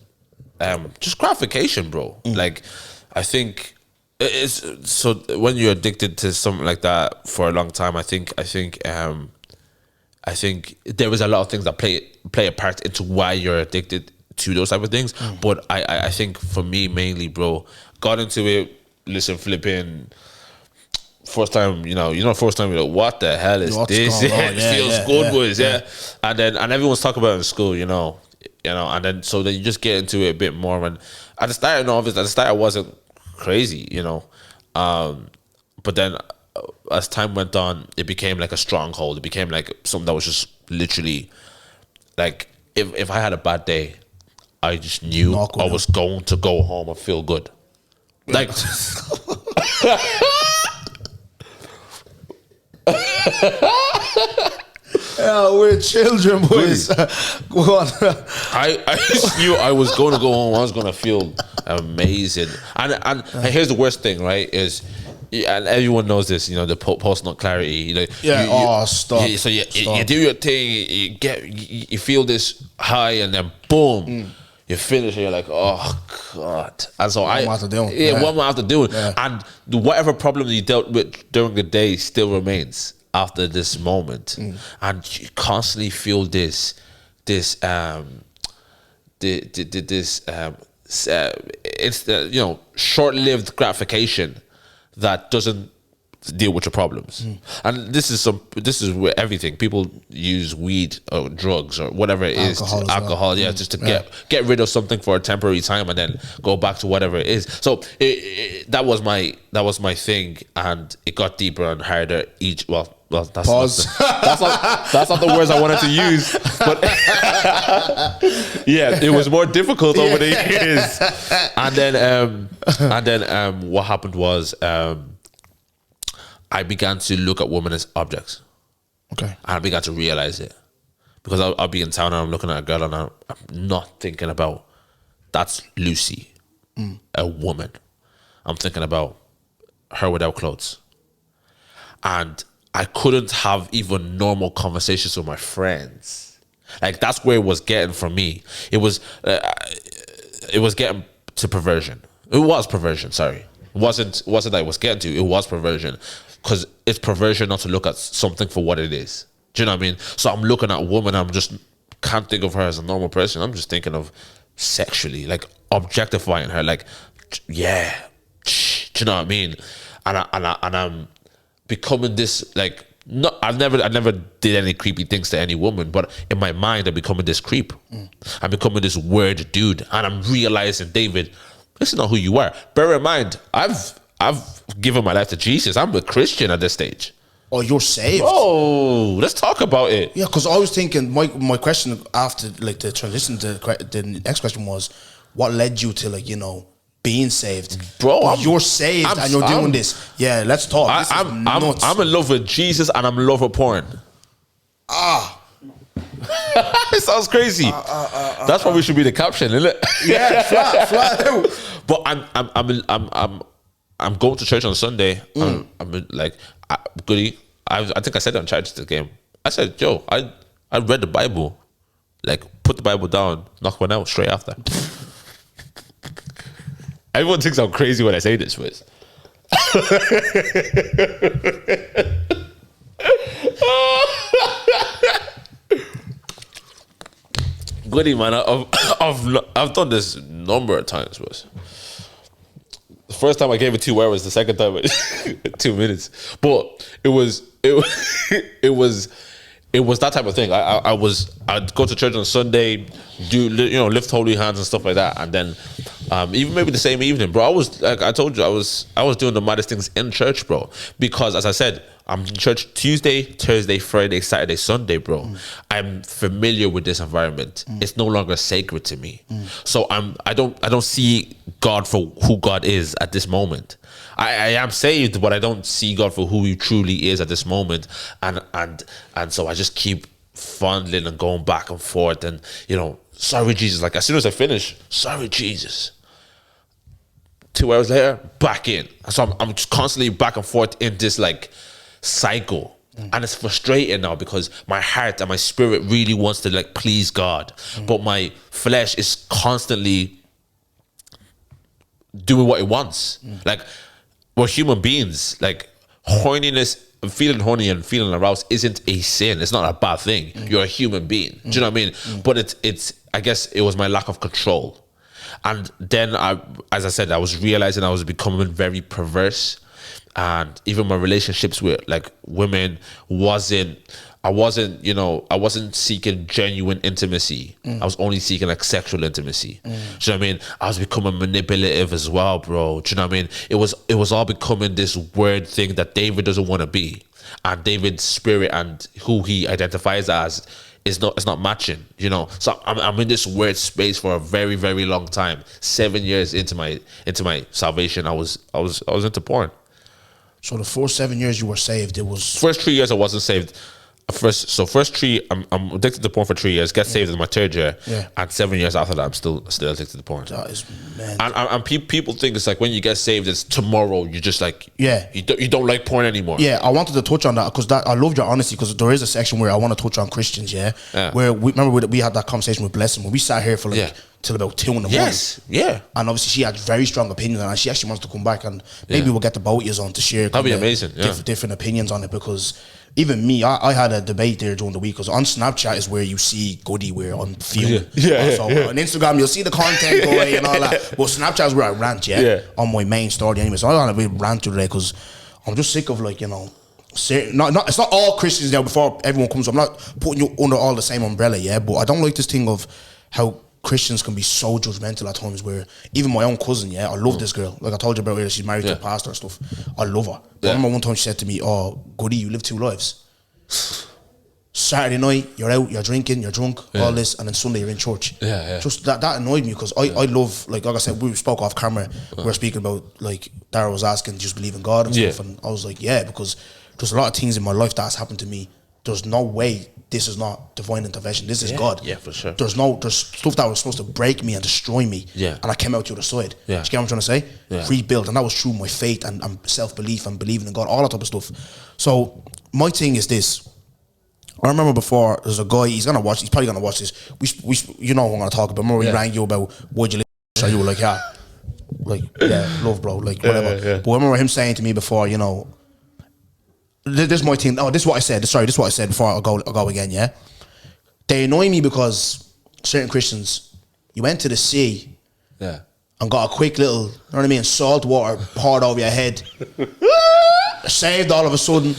just gratification, bro. Like, I think it's so when you're addicted to something like that for a long time, I think there is a lot of things that play a part into why you're addicted to those type of things. But I think for me mainly, bro, got into it. Listen, flipping. First time, first time you're like, what the hell is this? It feels good, boys. And everyone's talking about it in school, you know, and then so then you just get into it a bit more. And at the start, I wasn't crazy, you know, but then as time went on, it became like a stronghold. It became like something that was just literally like if I had a bad day, I just knew I was going to go home and feel good, like. Yeah, we're children, boys. Go on. I just knew I was going to go home. I was going to feel amazing. And here's the worst thing, right? Is and everyone knows this. You know, the post-nut clarity. You know, stop. So you do your thing. You feel this high, and then boom. You finish and you're like, oh God. And so what am I after doing? Yeah. And whatever problem you dealt with during the day still remains after this moment. And you constantly feel this short-lived gratification that doesn't deal with your problems. And this is where everything people use weed or drugs or whatever it is, alcohol, just to get rid of something for a temporary time and then go back to whatever it is. So that was my thing, and it got deeper and harder that's not the words I wanted to use, but yeah, it was more difficult over the years. And then what happened was I began to look at women as objects. Okay. And I began to realize it. Because I'll be in town and I'm looking at a girl and I'm not thinking about, that's Lucy, a woman. I'm thinking about her without clothes. And I couldn't have even normal conversations with my friends. Like, that's where it was getting from me. It was getting to perversion. It was perversion, sorry. It wasn't that it was getting to, it was perversion. Because it's perversion not to look at something for what it is. Do you know what I mean? So I'm looking at a woman, I'm just can't think of her as a normal person. I'm just thinking of sexually, like objectifying her, like, yeah. Do you know what I mean? And I'm becoming this, like, not, I never did any creepy things to any woman, but in my mind I'm becoming this creep. I'm becoming this weird dude, and I'm realizing, David, this is not who you are. Bear in mind, I've given my life to Jesus. I'm a Christian at this stage. Oh, you're saved. Oh, let's talk about it. Yeah, because I was thinking, my question after, like, the transition to the next question was, what led you to, like, you know, being saved? Bro, but you're saved and you're doing this. Yeah, let's talk. I'm nuts. I'm in love with Jesus and I'm in love with porn. It sounds crazy. That's why we should be the caption, isn't it? Yeah, flat out. But I'm going to church on Sunday. I'm like, Goody. I think I said it on church the game. I said, Joe, I read the Bible, like, put the Bible down, knock one out straight after. Everyone thinks I'm crazy when I say this, but Goody, man, I've done this number of times, but the first time I gave it 2 hours, the second time 2 minutes. But it was that type of thing. I'd go to church on Sunday, lift holy hands and stuff like that, and then even maybe the same evening, bro. I was, like I told you, I was doing the maddest things in church, bro. Because as I said, I'm in church Tuesday, Thursday, Friday, Saturday, Sunday, bro. I'm familiar with this environment. It's no longer sacred to me. So I don't see God for who God is at this moment. I am saved, but I don't see God for who he truly is at this moment. And so I just keep fondling and going back and forth and, sorry, Jesus. Like, as soon as I finish, sorry, Jesus. 2 hours later, back in. So I'm just constantly back and forth in this, like, cycle. And it's frustrating now because my heart and my spirit really wants to, like, please God. But my flesh is constantly doing what it wants. Like, we're human beings. Like, horniness, feeling horny and feeling aroused isn't a sin. It's not a bad thing. You're a human being. Do you know what I mean? But it's I guess it was my lack of control. And then as I said, I was realizing I was becoming very perverse. And even my relationships with, like, women I wasn't seeking genuine intimacy. I was only seeking, like, sexual intimacy. Do you know what I mean? I was becoming manipulative as well, bro. Do you know what I mean? It was all becoming this weird thing that David doesn't want to be. And David's spirit and who he identifies as it's not matching, So I'm in this weird space for a very, very long time. 7 years into my salvation, I was into porn. So the first 7 years you were saved, it was... First 3 years I wasn't saved. First 3, I'm addicted to porn for 3 years, get saved in my 3rd year, and 7 years after that, I'm still addicted to porn. That is mad. And people think it's like when you get saved, it's tomorrow, you just like, yeah, you don't like porn anymore. Yeah, I wanted to touch on that because I loved your honesty, because there is a section where I want to touch on Christians, where we had that conversation with Blessing when we sat here for till about 2 in the morning. Yes, yeah. And obviously she had very strong opinions on it, and she actually wants to come back and maybe we'll get the both of you on to share. That'd be amazing. Different opinions on it, because even me, I had a debate there during the week, because on Snapchat is where you see Goody, where on film. On Instagram you'll see the content going and all that. But Snapchat is where I rant, on my main story anyway. So I don't want to rant today because I'm just sick of, like, it's not all Christians now before everyone comes. I'm not putting you under all the same umbrella, but I don't like this thing of how Christians can be so judgmental at times, where even my own cousin, I love this girl. Like I told you about her, she's married to a pastor and stuff. I love her. I remember one time she said to me, "Oh, Goody, you live 2 lives." Saturday night, you're out, you're drinking, you're drunk, all this, and then Sunday you're in church. Yeah. Just that annoyed me because I love, like I said, we spoke off camera. We were speaking about, like, Dara was asking, do you just believe in God and stuff? And I was like, yeah, because there's a lot of things in my life that's happened to me. There's no way this is not divine intervention. This is God. Yeah, for sure. There's stuff that was supposed to break me and destroy me. Yeah. And I came out the other side. Yeah. Do you get what I'm trying to say? Yeah. Rebuild. And that was through my faith and self-belief and believing in God, all that type of stuff. So my thing is this. I remember before, there's a guy, he's probably gonna watch this. We you know what I'm gonna talk about. Remember he rang you about would you live? So you were like, yeah, love, bro, like whatever. But I remember him saying to me before, you know, this is my thing. Oh, this is what I said. Sorry, this is what I said before I'll go again. Yeah, they annoy me because certain Christians, you went to the sea, and got a quick little, you know what I mean, salt water poured over your head. Saved all of a sudden,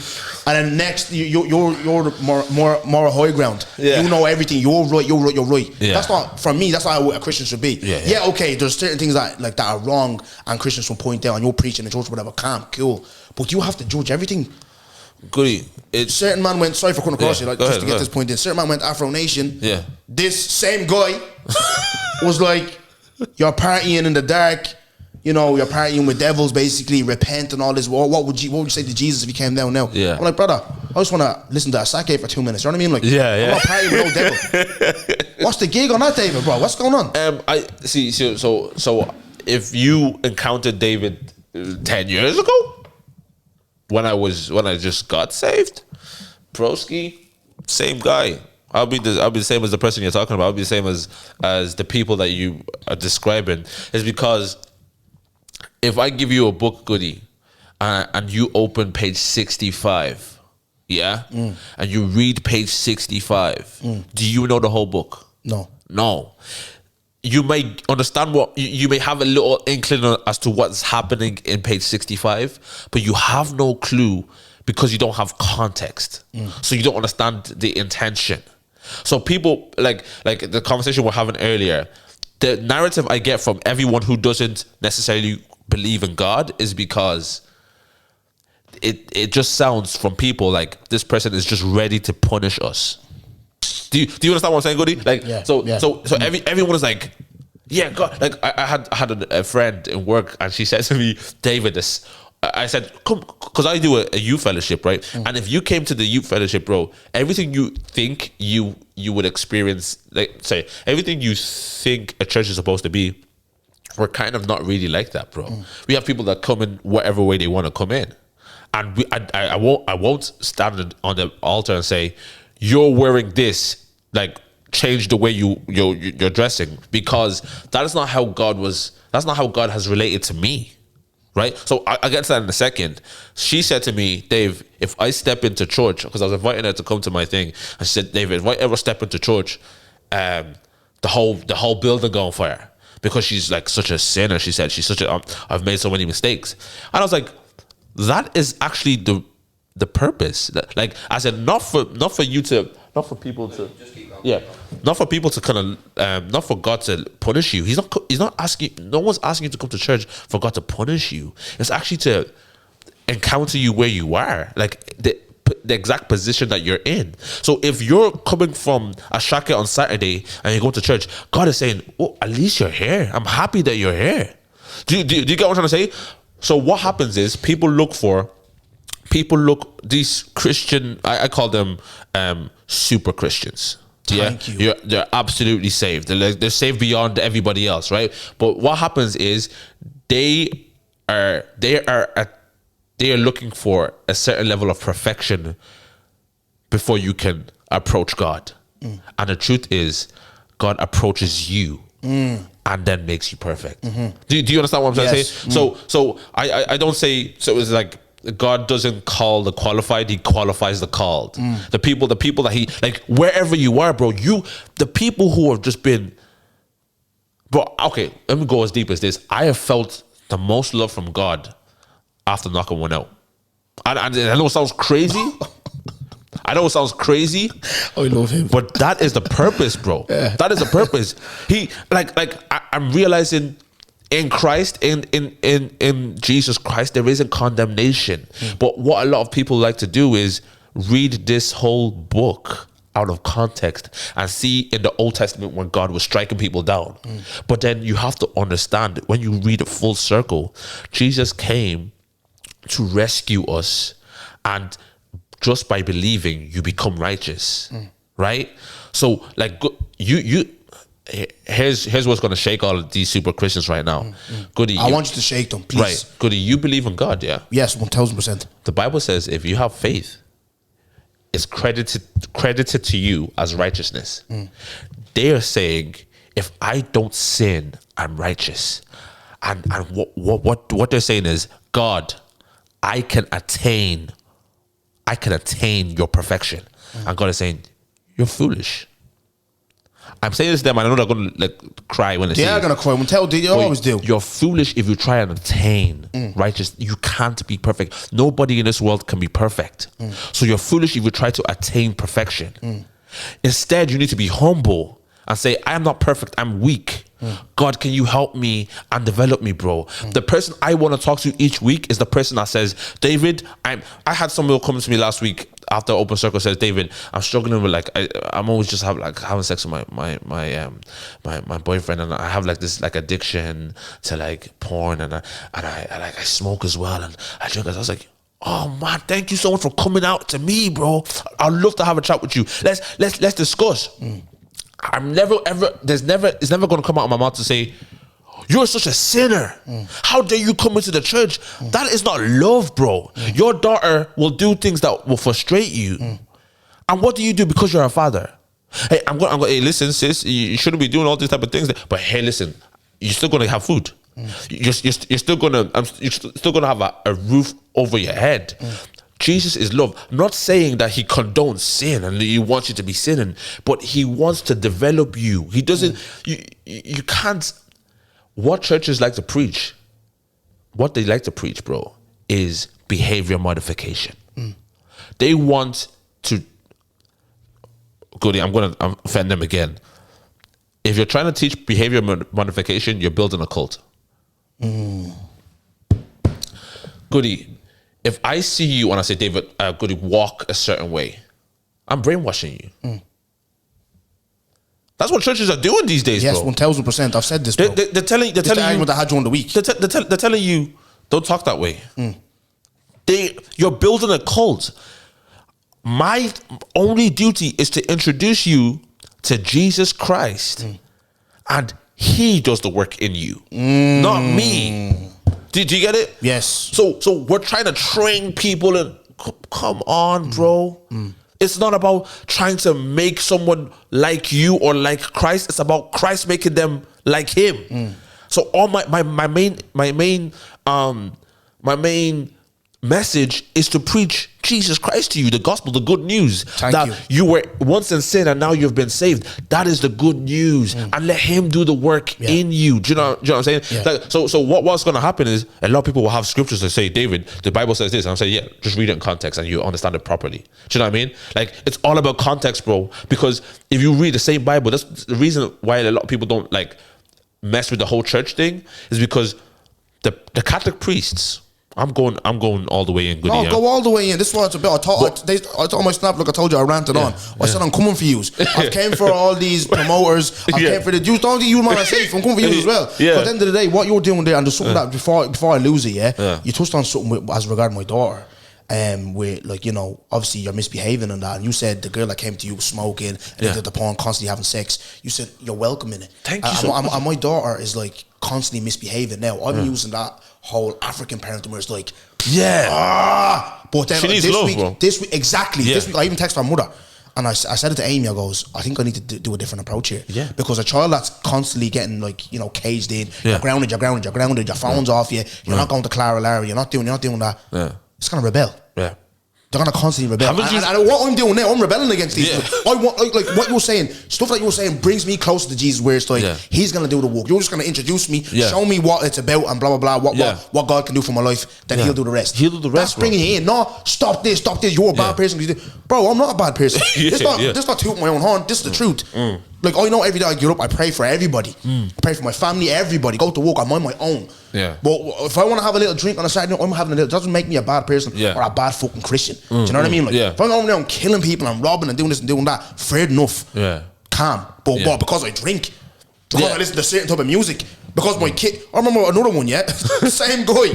and then next you're more high ground. Yeah. You know everything. You're right. Yeah. That's not, for me, that's not how a Christian should be. Yeah. Okay, there's certain things that are wrong and Christians will point out and you're preaching in church, whatever, calm, cool. But you have to judge everything. Goody. Certain man went, sorry for coming across you, like, just to get ahead. this point in. Certain man went Afro Nation. Yeah. This same guy was like, you're partying in the dark. You know, you're partying with devils, basically, repent and all this. What would you say to Jesus if he came down now? Yeah. I'm like, brother, I just want to listen to a sake for 2 minutes. You know what I mean? Like, I'm not partying with no devil. What's the gig on that, David, bro? What's going on? I see. So if you encountered David 10 years ago, when I just got saved, broski, same guy. I'll be the same as the person you're talking about. I'll be the same as the people that you are describing. It's because if I give you a book, Goody, and you open page 65, and you read page 65, do you know the whole book? No. You may understand you may have a little inkling as to what's happening in page 65, but you have no clue because you don't have context. So you don't understand the intention. So people, like the conversation we're having earlier, the narrative I get from everyone who doesn't necessarily believe in God is because it just sounds from people like this person is just ready to punish us. Do you understand what I'm saying, Goody? Like, so everyone is like, yeah, God. Like I had a friend in work, and she said to me, David, I said, come, because I do a youth fellowship, right? And if you came to the youth fellowship, bro, everything you think you would experience, like, say, everything you think a church is supposed to be, we're kind of not really like that, bro. We have people that come in whatever way they want to come in, and I won't stand on the altar and say, you're wearing this, like, change the way you're dressing, because that is not how God was. That's not how God has related to me. Right, so I get to that in a second. She said to me, Dave, if I step into church, because I was inviting her to come to my thing, and she said, David, if I ever step into church, the whole building go on fire, because she's like such a sinner. She said she's such a I've made so many mistakes, and I was like, that is actually the purpose. Like I said, not for people to kind of not for God to punish you. He's not asking. No one's asking you to come to church for God to punish you. It's actually to encounter you where you are, like the exact position that you're in. So if you're coming from a shaka on Saturday and you go to church, God is saying, "Oh, at least you're here. I'm happy that you're here." Do you get what I'm trying to say? So what happens is people look these Christian. I call them super Christians. Thank you. They're absolutely saved. They're saved beyond everybody else, right? But what happens is they are looking for a certain level of perfection before you can approach God. And the truth is, God approaches you and then makes you perfect. Do you understand what I'm trying to say? So I don't say, so it's like, God doesn't call the qualified, he qualifies the called. The people that he, like, wherever you are, bro, the people who have just been, bro, okay, let me go as deep as this. I have felt the most love from God after knocking one out. I know it sounds crazy. I know it sounds crazy. I love him. But that is the purpose, bro. That is the purpose. He, I'm realizing in Christ, in Jesus Christ, there isn't condemnation. But what a lot of people like to do is read this whole book out of context and see in the Old Testament when God was striking people down. But then you have to understand, when you read it full circle, Jesus came to rescue us, and just by believing you become righteous, right? So like here's what's going to shake all of these super Christians right now. Goody, I want you to shake them, please. Right, Goody, you believe in God, yeah? Yes, 1000%. The Bible says if you have faith, it's credited to you as righteousness. They are saying, if I don't sin, I'm righteous. And what they're saying is, God, I can attain your perfection. And God is saying, you're foolish. I'm saying this to them, and I know they're going to like cry when they say They're going to cry. They always do. You're foolish if you try and attain righteous. You can't be perfect. Nobody in this world can be perfect. So you're foolish if you try to attain perfection. Instead, you need to be humble and say, I am not perfect, I'm weak. God, can you help me and develop me, bro? The person I want to talk to each week is the person that says, David, I had someone come to me last week after Open Circle, says, David, I'm struggling with like I'm always just having sex with my boyfriend, and I have like this like addiction to like porn, and I smoke as well, and I drink. I was like, oh man, thank you so much for coming out to me, bro. I'd love to have a chat with you. Let's discuss. I'm never ever. It's never going to come out of my mouth to say, you're such a sinner. How dare you come into the church? That is not love, bro. Your daughter will do things that will frustrate you. And what do you do because you're a father? Hey, I'm going. Hey, listen, sis, you shouldn't be doing all these type of things. But hey, listen, you're still going to have food. You're still going to have a roof over your head. Jesus is love. I'm not saying that he condones sin and he wants you to be sinning, but he wants to develop you. He doesn't. You can't. What churches like to preach, what they like to preach, bro, is behavior modification. They want to. Goody, I'm going to offend them again. If you're trying to teach behavior modification, you're building a cult. Goody, if I see you and I say, David, Goody, walk a certain way, I'm brainwashing you. That's what churches are doing these days, yes, bro. 1000%. I've said this, bro. They're telling you. That I had you on the week. They're telling you, don't talk that way. You're building a cult. My only duty is to introduce you to Jesus Christ, and he does the work in you, not me. Do you get it? Yes. So we're trying to train people, and come on, bro. It's not about trying to make someone like you or like Christ. It's about Christ making them like him. So all my main message is to preach Jesus Christ to you, the gospel, the good news. That you were once in sin and now you've been saved. That is the good news. And let him do the work in you. Do you know what I'm saying? Yeah. Like, so what's going to happen is a lot of people will have scriptures that say, David, the Bible says this. And I'm saying, yeah, just read it in context and you understand it properly. Do you know what I mean? Like, it's all about context, bro. Because if you read the same Bible, that's the reason why a lot of people don't like mess with the whole church thing, is because the Catholic priests, I'm going all the way in. Good, no, go all the way in. This is what it's about. I told my snap, look, I told you I ranted on. I said I'm coming for you. I came for all these promoters. I came for the Jews. Don't think you man are safe. I'm coming for you as well. But at the end of the day, what you're doing there, and there's something that before I lose it, you touched on something as regard my daughter. Where, like, you know, obviously you're misbehaving and that, and you said the girl that came to you was smoking and into the porn, constantly having sex. You said you're welcoming it. Thank you so much. And my daughter is like constantly misbehaving now. I'm using that whole African parenting where it's like, but then she needs love, bro. This week, exactly. This week I even texted her mother. And I said it to Amy, I goes, I think I need to do a different approach here. Yeah. Because a child that's constantly getting, like, you know, caged in, you're grounded, your phone's off you, you're not going to Clara Lara, you're not doing that. Yeah. It's going to rebel. Yeah. They're going to constantly rebel. And what I'm doing now, I'm rebelling against these. I want, like what you're saying, stuff that you're saying brings me closer to Jesus, where it's like, he's going to do the work. You're just going to introduce me, show me what it's about and blah, blah, blah, what God can do for my life, then he'll do the rest. That's bringing you in. No, stop this, you're a bad person. Bro, I'm not a bad person. This not tooting my own horn. This is the truth. Like, I know every day I get up, I pray for everybody. I pray for my family, everybody. Go to work, I'm on my own. Yeah. But if I want to have a little drink on a Saturday, I'm having a little. It doesn't make me a bad person or a bad fucking Christian. Do you know what I mean? Like, if I'm going around killing people and robbing and doing this and doing that, fair enough. Yeah. Calm. But what? Because I drink. Because I listen to certain type of music. Because my kid. I remember another one, same guy.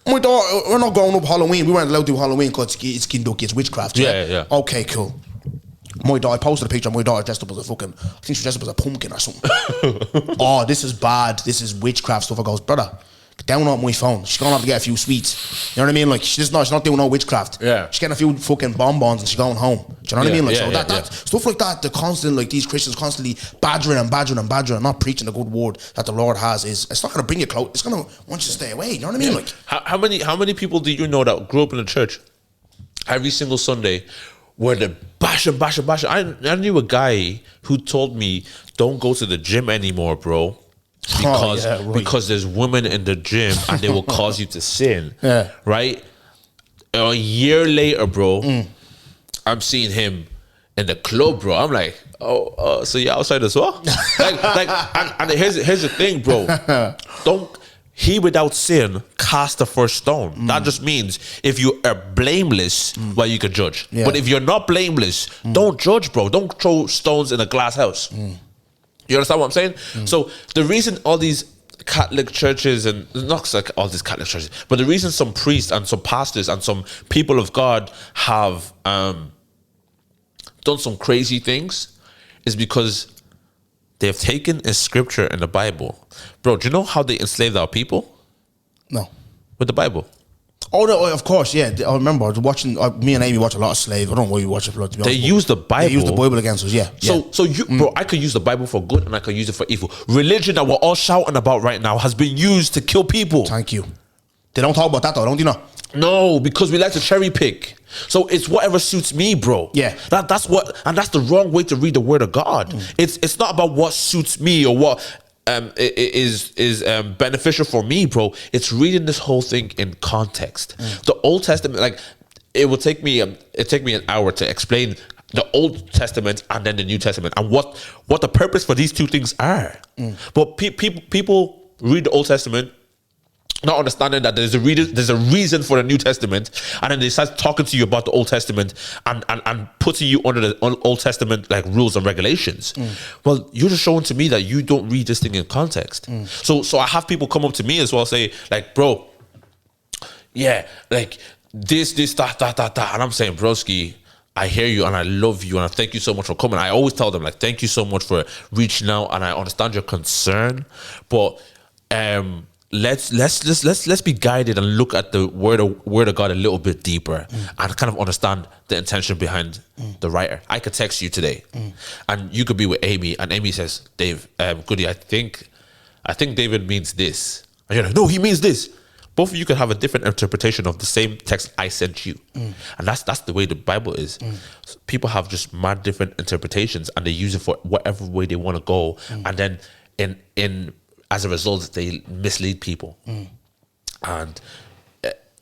My daughter, we're not going up Halloween. We weren't allowed to do Halloween because it's skin ducky, it's witchcraft. Yeah. Okay, cool. My daughter, I posted a picture of my daughter dressed up as a fucking, I think she dressed up as a pumpkin or something. Oh, this is bad. This is witchcraft stuff. I goes, brother, get down on my phone. She's going to have to get a few sweets. You know what I mean? Like, she's not doing no witchcraft. Yeah. She's getting a few fucking bonbons and she's going home. Do you know what I mean? Like, that stuff like that, the constant, like, these Christians constantly badgering and not preaching the good word that the Lord has it's not going to bring you close. It's going to want you to stay away. You know what I mean? Like, how many people do you know that grew up in the church every single Sunday where the bash. I knew a guy who told me, don't go to the gym anymore, bro. Because there's women in the gym and they will cause you to sin. Yeah. Right? A year later, bro, I'm seeing him in the club, bro. I'm like, so you're outside as well? and here's the thing, bro. He without sin cast the first stone. That just means if you are blameless, well, you can judge. But if you're not blameless, don't judge, bro. Don't throw stones in a glass house. You understand what I'm saying? So the reason all these Catholic churches, and not like all these Catholic churches, but the reason some priests and some pastors and some people of God have done some crazy things is because they've taken a scripture in the Bible. Bro, do you know how they enslaved our people? No. With the Bible. Oh, no, of course, yeah. I remember I was watching, me and Amy watch a lot of Slave. I don't know why you watch it. They use the Bible. They use the Bible against us, yeah. So you, bro, I could use the Bible for good and I could use it for evil. Religion that we're all shouting about right now has been used to kill people. Thank you. They don't talk about that though, don't you know? No, because we like to cherry pick. So it's whatever suits me, bro. Yeah. That's the wrong way to read the word of God. It's not about what suits me or what is beneficial for me, bro. It's reading this whole thing in context. The Old Testament, like, it will take me an hour to explain the Old Testament and then the New Testament and what the purpose for these two things are. But people read the Old Testament not understanding that there's a reason for the New Testament, and then they start talking to you about the Old Testament and putting you under the Old Testament like rules and regulations. Well, you're just showing to me that you don't read this thing in context. So I have people come up to me as well, say like, bro, yeah, like this, that, and I'm saying, broski, I hear you and I love you and I thank you so much for coming. I always tell them like, thank you so much for reaching out and I understand your concern, but let's be guided and look at the word of God a little bit deeper and kind of understand the intention behind the writer. I could text you today and you could be with Amy and Amy says, Dave, Goody, I think David means this. And you're like, no, he means this. Both of you could have a different interpretation of the same text I sent you. And that's the way the Bible is. So people have just mad different interpretations and they use it for whatever way they want to go. And then in as a result, they mislead people. And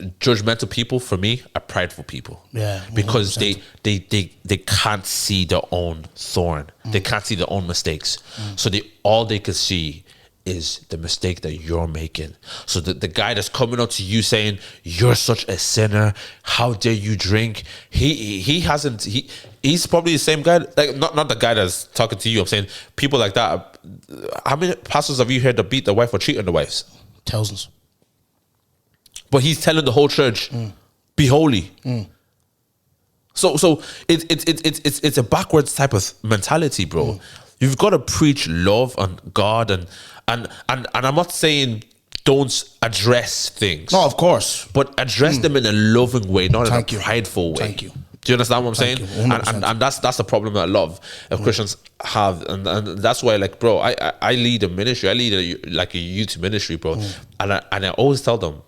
judgmental people, for me, are prideful people. Yeah, 100%. Because they can't see their own thorn. They can't see their own mistakes. So all they can see is the mistake that you're making. So the guy that's coming up to you saying, you're such a sinner, how dare you drink? He's probably the same guy, like not the guy that's talking to you. I'm saying people like that. How many pastors have you heard that beat their wife or cheat on their wives? Thousands. But he's telling the whole church, be holy. So it's a backwards type of mentality, bro. You've got to preach love and God and I'm not saying don't address things. No, of course. But address them in a loving way, not Thank in you. a prideful way. Thank you. Do you understand what I'm Thank saying? you, and that's the problem that a lot of Christians have, and that's why, like, bro, I lead a ministry. I lead a youth ministry, bro, and I always tell them,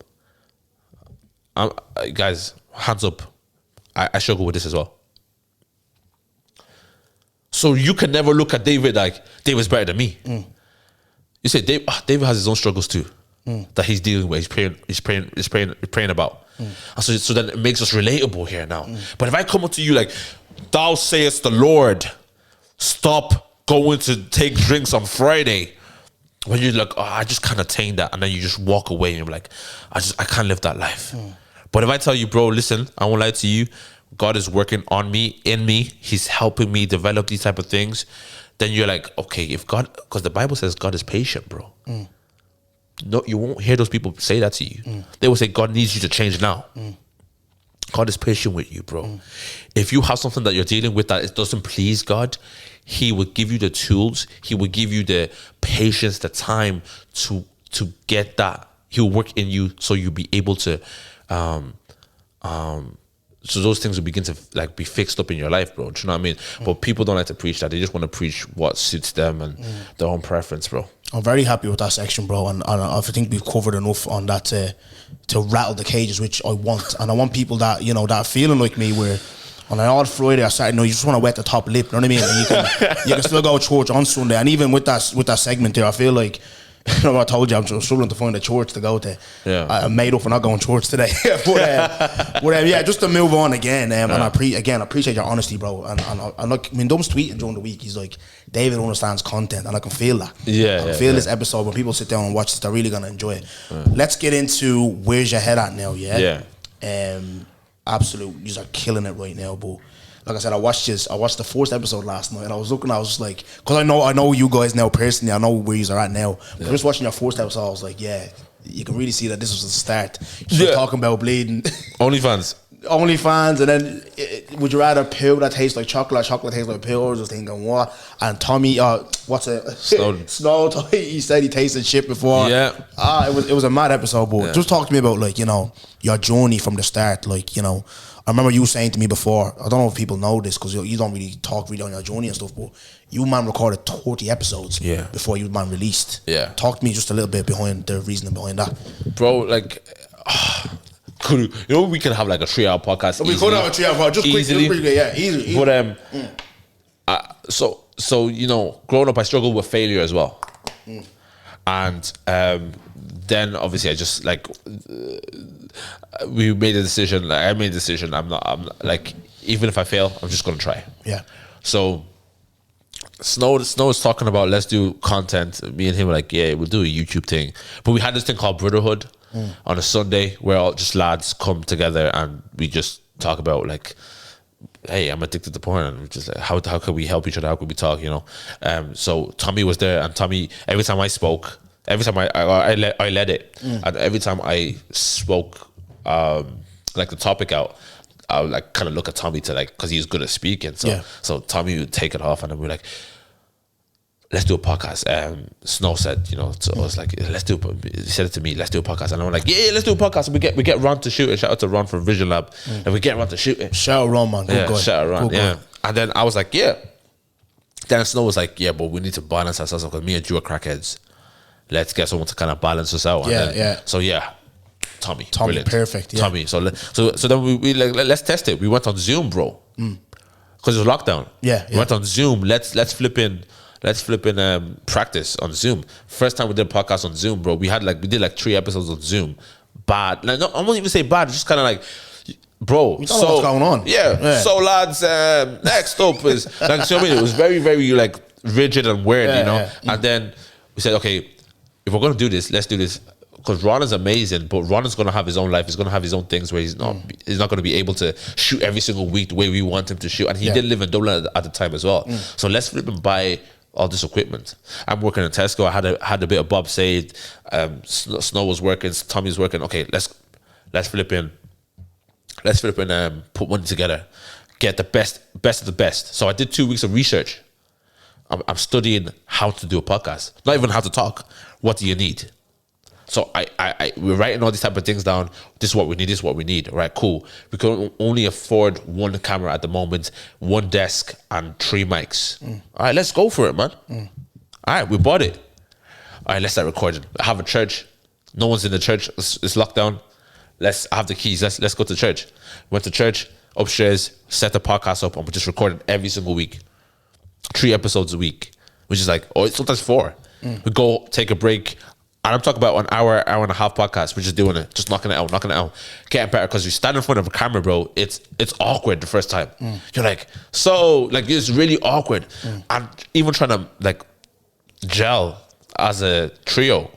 guys, hands up, I struggle with this as well. So you can never look at David like David's better than me. You say David has his own struggles too, that he's dealing with. He's praying about. And so then it makes us relatable here now. But if I come up to you like, thou sayest the Lord, stop going to take drinks on Friday, when you're like, oh, I just can't attain that, and then you just walk away and you're like, I can't live that life. But if I tell you, bro, listen, I won't lie to you, God is working on me, in me, he's helping me develop these type of things, then you're like, okay, if God, because the Bible says God is patient, bro. No, you won't hear those people say that to you. They will say God needs you to change now. God is patient with you, bro. If you have something that you're dealing with that it doesn't please God, he will give you the tools. He will give you the patience, the time to get that. He'll work in you so you'll be able to, so those things will begin to like be fixed up in your life, bro. Do you know what I mean? But people don't like to preach that. They just want to preach what suits them and their own preference, bro. I'm very happy with that section, bro, and I think we've covered enough on that to rattle the cages, which I want. And I want people that, you know, that are feeling like me, where on an odd Friday or Saturday, you just want to wet the top lip, you know what I mean? And you can still go to church on Sunday. And even with that segment there, I feel like, you know, I told you I'm struggling to find a church to go to. Yeah. I'm made up for not going to church today. but yeah, just to move on again. And I appreciate your honesty, bro. And like, I mean, Dumb's tweeting during the week. He's like, David understands content, and I can feel that. I can feel this episode when people sit down and watch this, they're really gonna enjoy it. Let's get into where's your head at now. Absolute, you are killing it right now, but like I said, I watched the first episode last night, and I was just like, because I know you guys now personally, I know where you are at now. But just watching your first episode, I was like, yeah, you can really see that this was the start. You're talking about bleeding. OnlyFans, and then would you rather pill that tastes like chocolate tastes like pill, or just thinking what? And Tommy, Snow, he said he tasted shit before. It was a mad episode, but just talk to me about, like, you know, your journey from the start. Like, you know, I remember you saying to me before, I don't know if people know this because you don't really talk really on your journey and stuff, but you, man, recorded 30 episodes before you, man, released. Talk to me just a little bit behind the reasoning behind that, bro. Like, you know, we can have like a 3-hour podcast. We could have a 3-hour podcast, just easily. Easy. But so you know, growing up, I struggled with failure as well, and then obviously I just like we made a decision. Like, I made a decision. I'm not like, even if I fail, I'm just gonna try. So Snow is talking about, let's do content. Me and him were like, yeah, we'll do a YouTube thing. But we had this thing called Brotherhood on a Sunday, where all just lads come together and we just talk about, like, hey, I'm addicted to porn, and just like, how can we help each other? How can we talk? You know. So Tommy was there, and Tommy, every time I spoke, every time I led it, and every time I spoke, like the topic out, I would like kind of look at Tommy to, like, because he was good at speaking. So Tommy would take it off, and then we're like, let's do a podcast. Snow said, you know, to us, like, let's do. He said it to me, let's do a podcast, and I'm like, yeah, let's do a podcast. And we get Ron to shoot it. Shout out to Ron from Vision Lab, and we get Ron to shoot it. Shout out Ron, man. Good guy. Shout out Ron. Yeah. And then I was like, yeah. Then Snow was like, yeah, but we need to balance ourselves because me and Drew are crackheads. Let's get someone to kind of balance us out. So Tommy, brilliant. Perfect. Yeah. Tommy. So then we like, let's test it. We went on Zoom, bro, because it was lockdown. We went on Zoom. Let's flip in practice on Zoom. First time we did a podcast on Zoom, bro. We did like 3 episodes on Zoom. Bad. Like, no, I won't even say bad. Just kind of like, bro. We don't know what's going on. Yeah. So lads, next up is like, so I mean, it was very, very like rigid and weird, you know. And then we said, okay, if we're gonna do this, let's do this. Because Ron is amazing, but Ron is going to have his own life. He's going to have his own things where he's not going to be able to shoot every single week the way we want him to shoot. And he did live in Dublin at the time as well. So let's flip and buy all this equipment. I'm working in Tesco. I had a bit of Bob saved. Snow was working. Tommy was working. Okay, let's flip in. Let's flip in. Put money together. Get the best of the best. So I did 2 weeks of research. I'm studying how to do a podcast. Not even how to talk. What do you need? So we're writing all these type of things down. This is what we need. This is what we need. All right, cool. We can only afford 1 camera at the moment, 1 desk, and 3 mics. All right, let's go for it, man. All right, we bought it. All right, let's start recording. I have a church. No one's in the church. It's locked down. Let's have the keys. Let's go to church. Went to church, upstairs, set the podcast up, and we're just recording every single week. 3 episodes a week, which is like, sometimes 4. We go take a break. And I'm talking about an hour and a half podcast. We're just doing it, just knocking it out, getting better. Because you stand in front of a camera, bro. It's awkward the first time. You're like, it's really awkward. And even trying to like gel as a trio,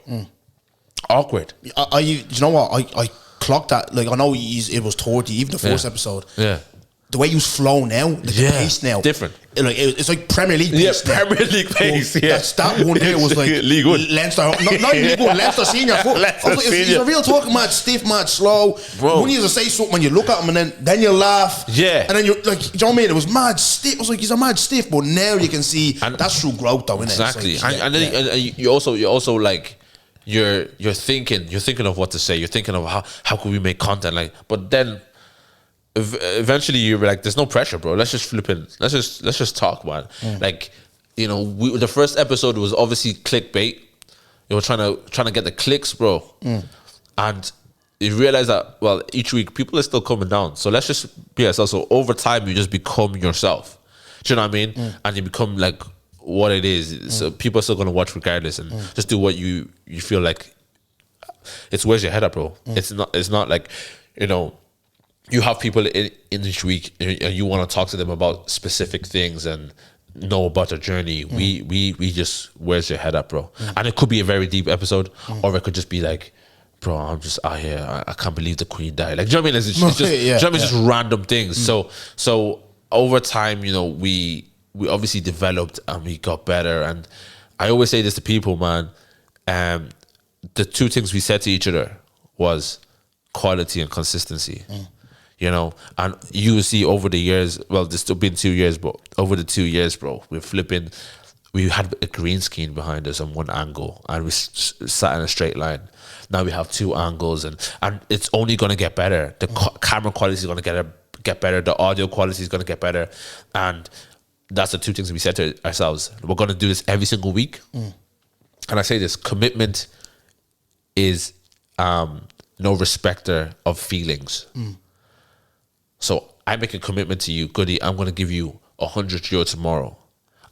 awkward. You know what? I clocked that. Like I know it was 30, even the first episode. Yeah. The way you flow now, the pace now, different. It's like Premier League pace. Yeah, Premier League pace. Well, that one there was like League One. Leinster, not even League One, Leinster senior. It's a real talking match, stiff match, slow. Bro. When you say something and you look at him and then you laugh. Yeah. And then you're like, you know what I mean? It was mad stiff. It was like, he's a mad stiff, but now you can see and that's true growth though, isn't exactly. it? Exactly. And then you also like you're thinking of what to say. You're thinking of how could we make content, like, but then eventually you're like, there's no pressure, bro. Let's just let's just talk, man. Like, the first episode was obviously clickbait. You were trying to get the clicks, bro. And you realize that, well, each week people are still coming down. So let's just be ourselves. So over time you just become yourself. Do you know what I mean? And you become like what it is. So people are still gonna watch regardless, and just do what you feel like. It's where's your head at, bro. It's not like, you have people in each week and you want to talk to them about specific things and know about their journey. We just, where's your head at, bro? And it could be a very deep episode, or it could just be like, bro, I'm just out here, I can't believe the Queen died. Like, do you know what I mean? It's just, just random things. So over time, we obviously developed and we got better. And I always say this to people, man. The two things we said to each other was quality and consistency. And you will see over the years, well, there's still been 2 years, but over the 2 years, bro, we had a green screen behind us on one angle and we sat in a straight line. Now we have two angles and it's only going to get better. The camera quality is going to get better. The audio quality is going to get better. And that's the two things we said to ourselves. We're going to do this every single week. And I say this, commitment is no respecter of feelings. So I make a commitment to you, Goody, I'm going to give you €100 tomorrow.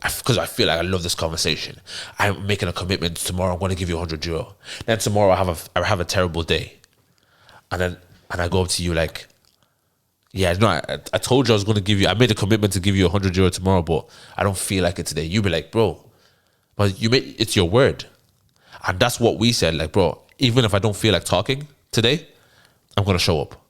Because I feel like I love this conversation. I'm making a commitment tomorrow, I'm going to give you €100. Then tomorrow I have a terrible day. And I go up to you like, yeah, no, I told you I was going to give you, I made a commitment to give you €100 tomorrow, but I don't feel like it today. You be like, bro, but it's your word. And that's what we said, like, bro, even if I don't feel like talking today, I'm going to show up.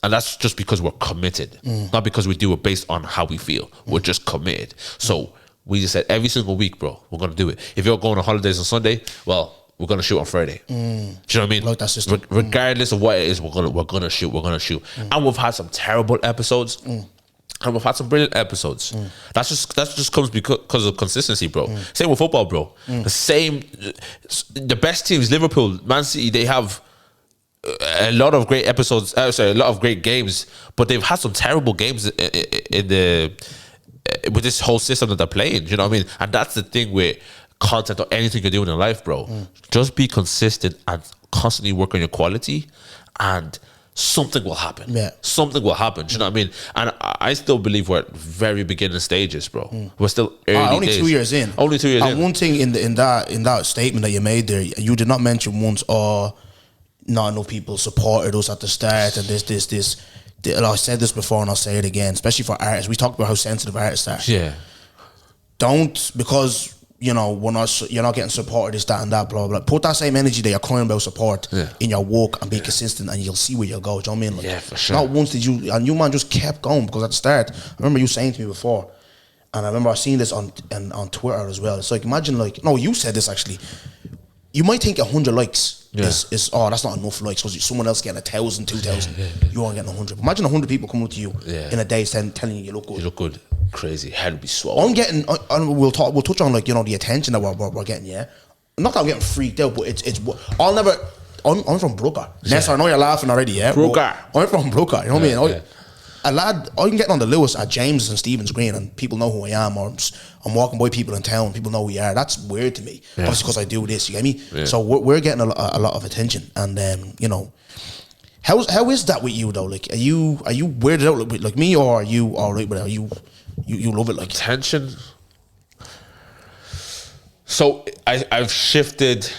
And that's just because we're committed, not because we do it based on how we feel. We're just committed. So we just said every single week, bro, we're going to do it. If you're going on holidays on Sunday, well, we're going to shoot on Friday. Do you know what I mean? Like that system. Regardless of what it is, we're gonna shoot. And we've had some terrible episodes. And we've had some brilliant episodes. That just comes because of consistency, bro. Same with football, bro. The best teams, Liverpool, Man City, they have a lot of great episodes. A lot of great games, but they've had some terrible games with this whole system that they're playing. You know what I mean? And that's the thing with content or anything you're doing in life, bro. Just be consistent and constantly work on your quality, and something will happen. Yeah, something will happen. Do you know what I mean? And I still believe we're at very beginning stages, bro. We're still early only days. 2 years in. Only 2 years in. And one thing in that statement that you made there, you did not mention once, not enough people supported us at the start, and this. I said this before and I'll say it again, especially for artists. We talked about how sensitive artists are. Yeah. Don't, because you're not getting supported, this, that, and that, blah, blah. Put that same energy that you're crying about support in your work and be consistent, and you'll see where you'll go. Do you know what I mean? Like, yeah, for sure. Not once did you, and you, man, just kept going, because at the start, I remember you saying to me before, and I remember I seen this on Twitter as well. It's like, imagine, like, no, you said this actually. You might think 100 likes is that's not enough likes, because someone else getting 1,000, 2,000, you aren't getting 100. Imagine 100 people coming up to you in a day telling you look good. You look good. Crazy. Head would be swollen. I'm getting, and we'll touch on, like, the attention that we're getting. Yeah, not that I'm getting freaked out, but it's I'm from Brooker. Ness, I know you're laughing already. Yeah, Brooker. I'm from Brooker. You know what I mean? A lad, I'm getting on the Lewis at James and Stephen's Green, and people know who I am, or I'm walking by people in town, people know who we are. That's weird to me, obviously, because I do this. You get me? Yeah. So we're getting a lot of attention, and how is that with you though? Like, are you weirded out like me, or are you all right with it? You love it, like attention? So I've shifted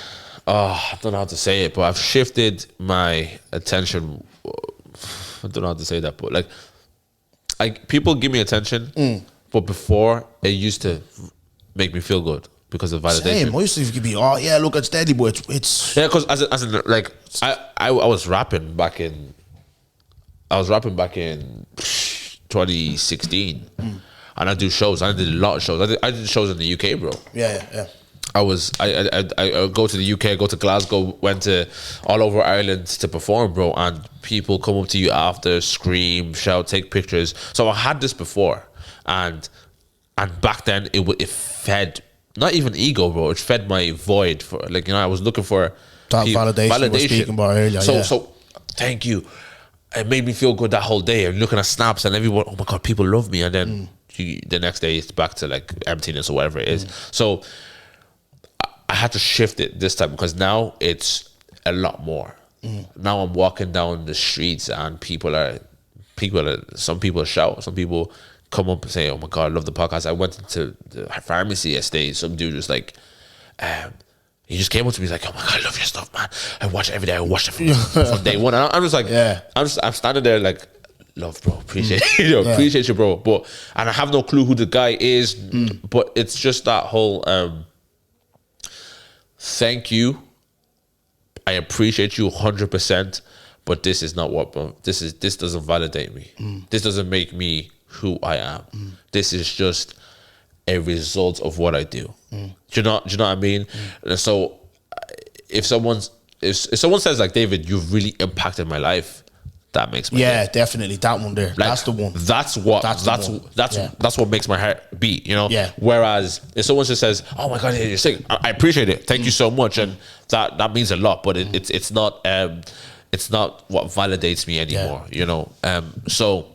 I don't know how to say it, but I've shifted my attention. I don't know how to say that, but like people give me attention, but before it used to make me feel good because of validation. Same. I used to be, oh yeah, look, it's steady, but it's Yeah, because as in, like I was rapping back in 2016, and I do shows. I did a lot of shows. I did shows in the UK, bro. yeah. I go to the UK, go to Glasgow, went to all over Ireland to perform, bro. And people come up to you after, scream, shout, take pictures. So I had this before, and back then it fed not even ego, bro. It fed my void for like I was looking for That validation we were speaking about earlier. So thank you. It made me feel good that whole day. I'm looking at snaps and everyone, oh my god, people love me. And then the next day it's back to like emptiness or whatever it is. So I had to shift it this time because now it's a lot more. Now I'm walking down the streets and some people shout, some people come up and say, oh my god, I love the podcast. I went into the pharmacy yesterday, some dude was like, he just came up to me, he's like, oh my god, I love your stuff, man. I watch it every day. I watch it from day one. And I'm just like, I'm standing there like, love, bro, appreciate you, appreciate you, bro. And I have no clue who the guy is, but it's just that whole thank you, I appreciate you 100%, but this is not what, bro. This doesn't validate me. This doesn't make me who I am. This is just a result of what I do. Do you know what I mean? And so if someone says like, David, you've really impacted my life, that makes my day. Definitely that one there. Like, that's the one. That's what makes my heart beat, Yeah. Whereas if someone just says, oh my god, you're sick, I appreciate it, thank you so much, and that means a lot, but it's not what validates me anymore. So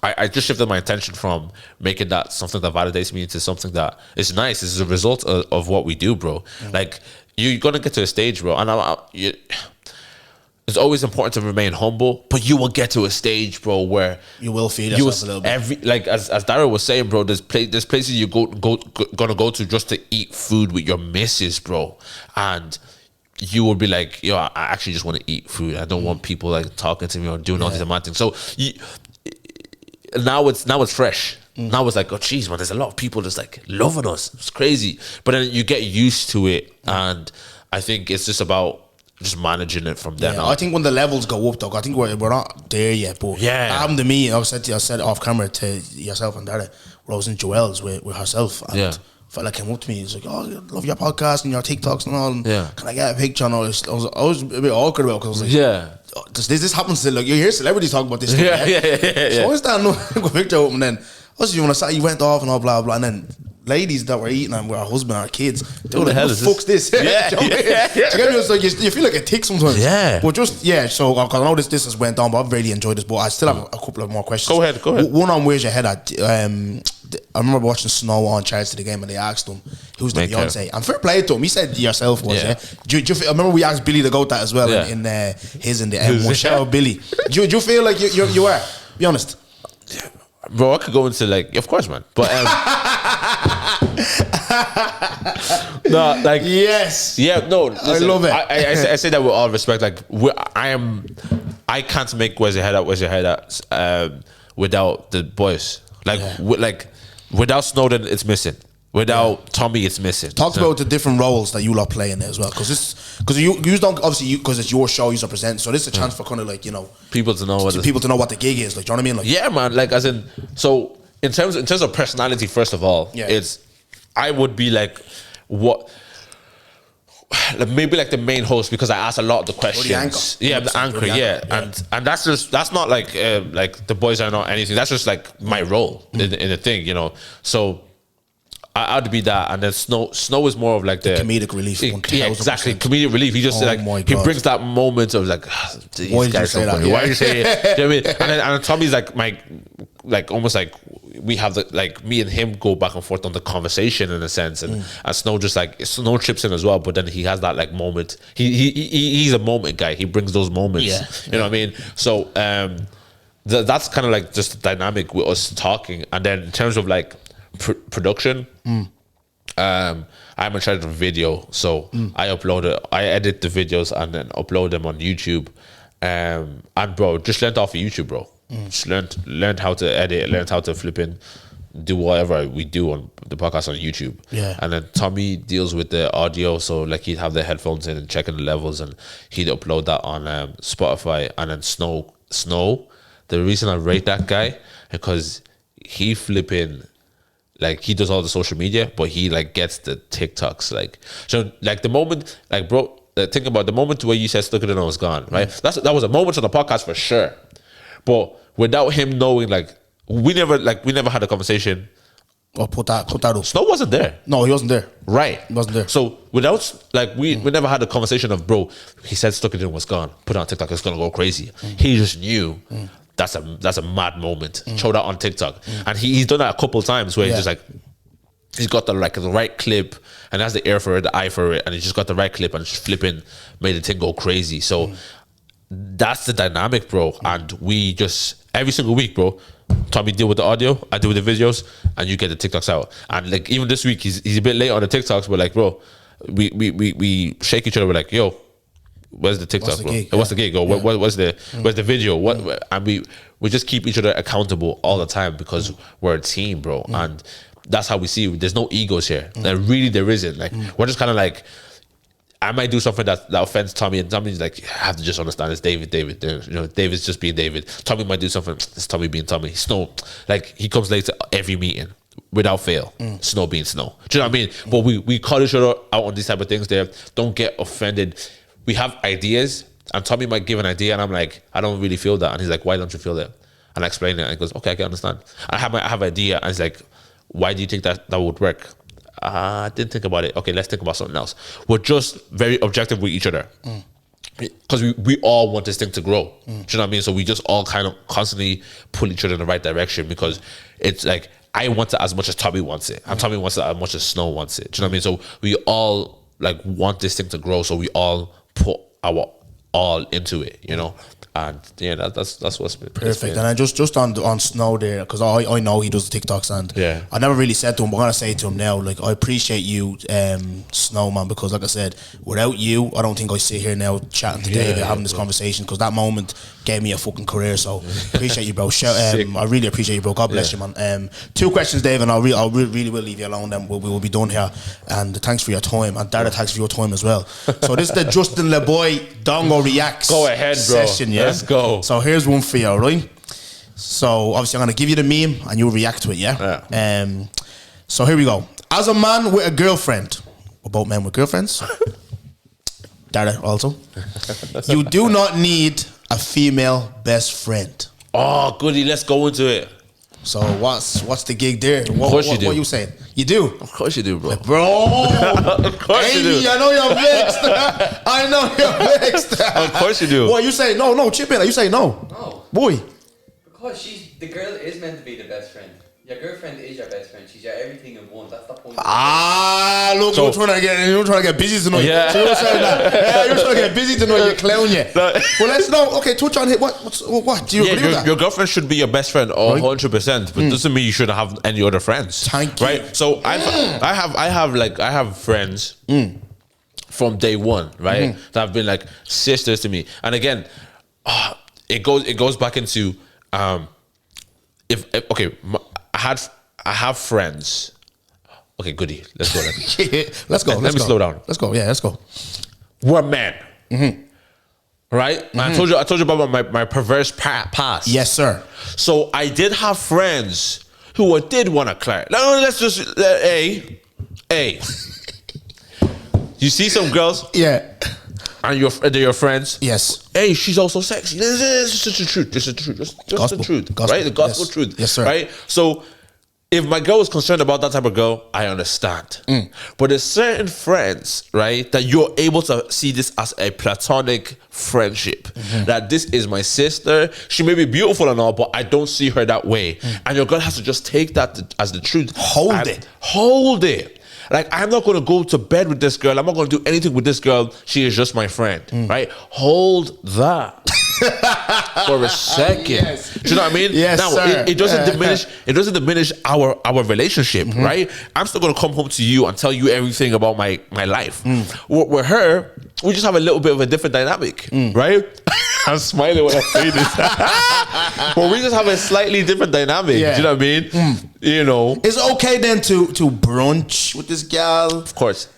I just shifted my attention from making that something that validates me into something that is nice. This is a result of what we do, bro. Like you're gonna get to a stage, bro, and it's always important to remain humble, but you will get to a stage, bro, where you will feel yourself a little bit. Like as Daryl was saying, bro, there's places you gonna go to just to eat food with your missus, bro, and you will be like, yo, I actually just want to eat food. I don't want people like talking to me or doing all these mad things. So now it's fresh. Now it's like, oh jeez, man, there's a lot of people just like loving us. It's crazy, but then you get used to it, and I think it's just about just managing it from then on. I think when the levels go up, though, I think we're not there yet. But that happened to me. I said it off camera to yourself and Dara, where I was in Joelle's with herself, and a fella came up to me. He's like, "Oh, I love your podcast and your TikToks and all. And can I get a picture?" And I was a bit awkward about it because I was like, this happens to, like, you hear celebrities talk about this stuff, So I was standing up and got a picture of him, and then obviously when I saw you went off and all blah blah, and then ladies that were eating and with our husband, our kids, they were like, what the fuck's this? You feel like a tick sometimes. But so because I know this has went on, but I've really enjoyed this, but I still have a couple of more questions. Go ahead. One on where's your head at? I remember watching Snow on Charge to the Game, and they asked him who's the Beyonce, and fair play to him, he said yourself was Do you feel, I remember we asked Billy the Goat that as well in the M1. Shout out Billy. Do you feel like you are? Be honest. Bro, I could go into like, of course, man. But no, like listen, I love it. I say that with all respect. Like I can't make Where's Your Head At without the boys. Like without Snowden, it's missing. Without Tommy, it's missing. Talk about the different roles that you lot play in there as well, because you don't obviously because it's your show, you're presenting. So this is a chance for kind of like people to know what the gig is. Like, do you know what I mean? Like, yeah, man. Like as in, so in terms of personality, first of all, I would be like maybe like the main host, because I ask a lot of the questions. The anchor. And that's not like the boys are not anything. That's just like my role in the thing, So I'd be that, and then Snow is more of like the comedic relief. Exactly, comedic relief. He just he brings that moment of like, why did you say that? Why did you say it? Do you know what I mean? And then Tommy's like almost like we have me and him go back and forth on the conversation in a sense, and Snow just Snow chips in as well, but then he has that like moment. He's a moment guy. He brings those moments. You know what I mean? So that's kind of like just the dynamic with us talking, and then in terms of like production, I'm in charge of video, so I edit the videos and then upload them on YouTube. And bro, just learned off of YouTube, bro. Just learned how to edit, learned how to flip in, do whatever we do on the podcast on YouTube. Yeah. And then Tommy deals with the audio, so like he'd have the headphones in and checking the levels, and he'd upload that on Spotify. And then Snow, the reason I rate that guy because he flipping. Like he does all the social media, but he like gets the TikToks. Like so, like the moment, like bro, think about the moment where you said "Look at it, I was gone." Right? That was a moment on the podcast for sure. But without him knowing, like we never had a conversation. Or put that up. Snow wasn't there. No, he wasn't there. Right, He wasn't there. So without like we never had a conversation of bro. He said "Stuck it in" was gone. Put it on TikTok. It's gonna go crazy. He just knew. That's a mad moment. Show that on TikTok, and he's done that a couple times where he's just like he's got the right clip and has the ear for it, the eye for it, and he's just got the right clip and just flipping made the thing go crazy. So that's the dynamic, bro. And we just every single week, bro. Tommy deal with the audio, I deal with the videos, and you get the TikToks out. And like even this week, he's a bit late on the TikToks, but like, bro, we shake each other. We're like, yo. Where's the TikTok, What's the bro? gig? What's the gig? Or what's the video? And we just keep each other accountable all the time because we're a team, bro. And that's how we see it. There's no egos here. Like, really, there isn't. Like we're just kind of like, I might do something that offends Tommy, and Tommy's like, I have to just understand it's David. You know, David's just being David. Tommy might do something. It's Tommy being Tommy. Snow, like he comes late to every meeting without fail. Snow being Snow. Do you know what I mean? But we call each other out on these type of things. There, don't get offended. We have ideas, and Tommy might give an idea, and I'm like, I don't really feel that, and he's like, why don't you feel that? And I explain it, and he goes, okay, I can understand. I have an idea, and he's like, why do you think that would work? I didn't think about it. Okay, let's think about something else. We're just very objective with each other because we all want this thing to grow. Do you know what I mean? So we just all kind of constantly pull each other in the right direction because it's like I want it as much as Tommy wants it, and Tommy wants it as much as Snow wants it. Do you know what I mean? So we all like want this thing to grow, so we all put our all into it, you know. And yeah, that's what's been Perfect. And I just on Snow there, because I know he does the TikToks, and yeah, I never really said to him, but I'm gonna say to him now, like, I appreciate you, Snow, man, because like I said, without you, I don't think I sit here now chatting to David, having this conversation, because that moment gave me a fucking career. So appreciate you, bro. I really appreciate you, bro. God bless you, man. 2 questions, Dave, and I really will leave you alone. Then we will be done here. And thanks for your time, and Dara, thanks for your time as well. So this is the Justin LeBoy Dongo Reacts. Go ahead, bro. Session, yeah? Let's go. So here's one for you, right? So obviously I'm gonna give you the meme and you'll react to it, yeah? So here we go. As a man with a girlfriend, we're both men with girlfriends. Dara also. You do not need a female best friend. Oh, goody, let's go into it. So what's the gig there? Of course you do. What are you saying? You do? Of course you do, bro. Bro! Of course you do. I know you're vexed. I know you're vexed. Of course you do. What, you say no, chip in. You say no? No. Boy. Because the girl is meant to be the best friend. Your girlfriend is your best friend. She's your everything in one. That's the point. Look, So- you're trying to get busy tonight. Yeah. So you're saying that. Yeah, you're trying to get busy tonight, you clown, yeah. No. Well, let's know. Okay, touch on it. What? Do you Yeah, agree with that? your girlfriend should be your best friend, 100%. But doesn't mean you shouldn't have any other friends. Thank you. Right. So I have friends from day one, right? That have been like sisters to me. And again, it goes back into I have friends. Okay, goody. Let's go. Let's go. Let me slow down. Let's go. Yeah, let's go. We're men. Right? I told you about my perverse past. Yes, sir. So I did have friends who I did want to clear. No, let's just hey. You see some girls, Yeah. and they're your friends. Yes. Hey, she's also sexy. This is just the truth. Just the truth. Just Gospel. the truth. Gospel. Right? The gospel Yes. truth. Yes, sir. Right? So if my girl is concerned about that type of girl, I understand. But there's certain friends, right, that you're able to see this as a platonic friendship. That this is my sister. She may be beautiful and all, but I don't see her that way. And your girl has to just take that as the truth. Hold it. Like, I'm not going to go to bed with this girl. I'm not going to do anything with this girl. She is just my friend, right? Hold that. for a second. Yes. Do you know what I mean? Yes, now sir. it doesn't diminish. It doesn't diminish our relationship, right? I'm still gonna come home to you and tell you everything about my life. With her, we just have a little bit of a different dynamic, right? I'm smiling when I say this. But we just have a slightly different dynamic. Yeah. Do you know what I mean? You know, It's okay then to brunch with this gal. of course.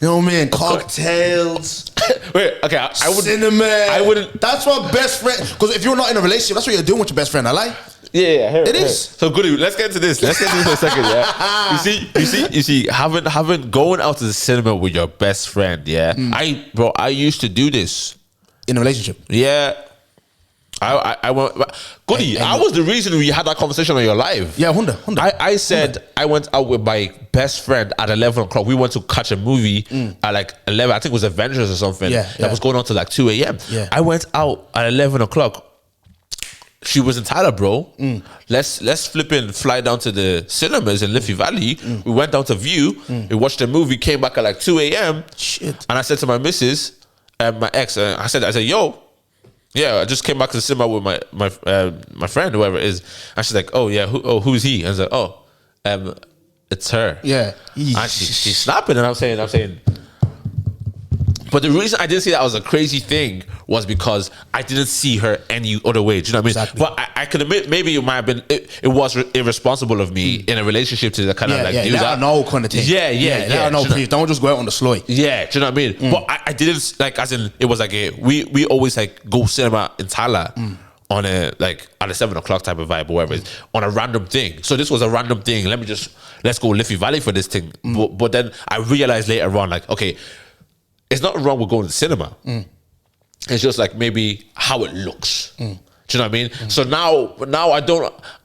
You know what I mean? Cocktails, Wait, okay, I would. cinnamon. I wouldn't. That's what best friend. Because if you're not in a relationship, that's what you're doing with your best friend. I like. Yeah, here, It here. is. So goody, let's get into this. Let's get into this for a second, yeah. You see, having going out to the cinema with your best friend, yeah. I used to do this. In a relationship. Yeah. I went goody. I was the reason we had that conversation on your live. Yeah, 100. I said I went out with my best friend at 11 o'clock. We went to catch a movie at like 11. I think it was Avengers or something. Yeah, that yeah. was going on to like 2 a.m. Yeah. I went out at 11 o'clock. She was in Tyler, bro. Let's fly down to the cinemas in Liffey Valley. We went down to View. We watched the movie. Came back at like 2 a.m. Shit. And I said to my missus and my ex, I said, yo. Yeah, I just came back to the cinema with my friend, whoever it is. And she's like, oh yeah, who's he? And I was like, oh, it's her. Yeah. And she's snapping, and I'm saying. But the reason I didn't see that was a crazy thing was because I didn't see her any other way. Do you know what I mean? Exactly. But I can admit maybe it might have been it was irresponsible of me in a relationship to kind of like do let that. her know kind of thing. Yeah. Let her know, Do you know- please. Don't just go out on the slow. Yeah, do you know what I mean? But I didn't like as in it was like we always like go cinema in Tala on a like at a 7 o'clock type of vibe or whatever it is, on a random thing. So this was a random thing. Let's go Liffey Valley for this thing. But then I realized later on, like, okay, it's not wrong with going to the cinema. It's just like maybe how it looks. Do you know what I mean? So now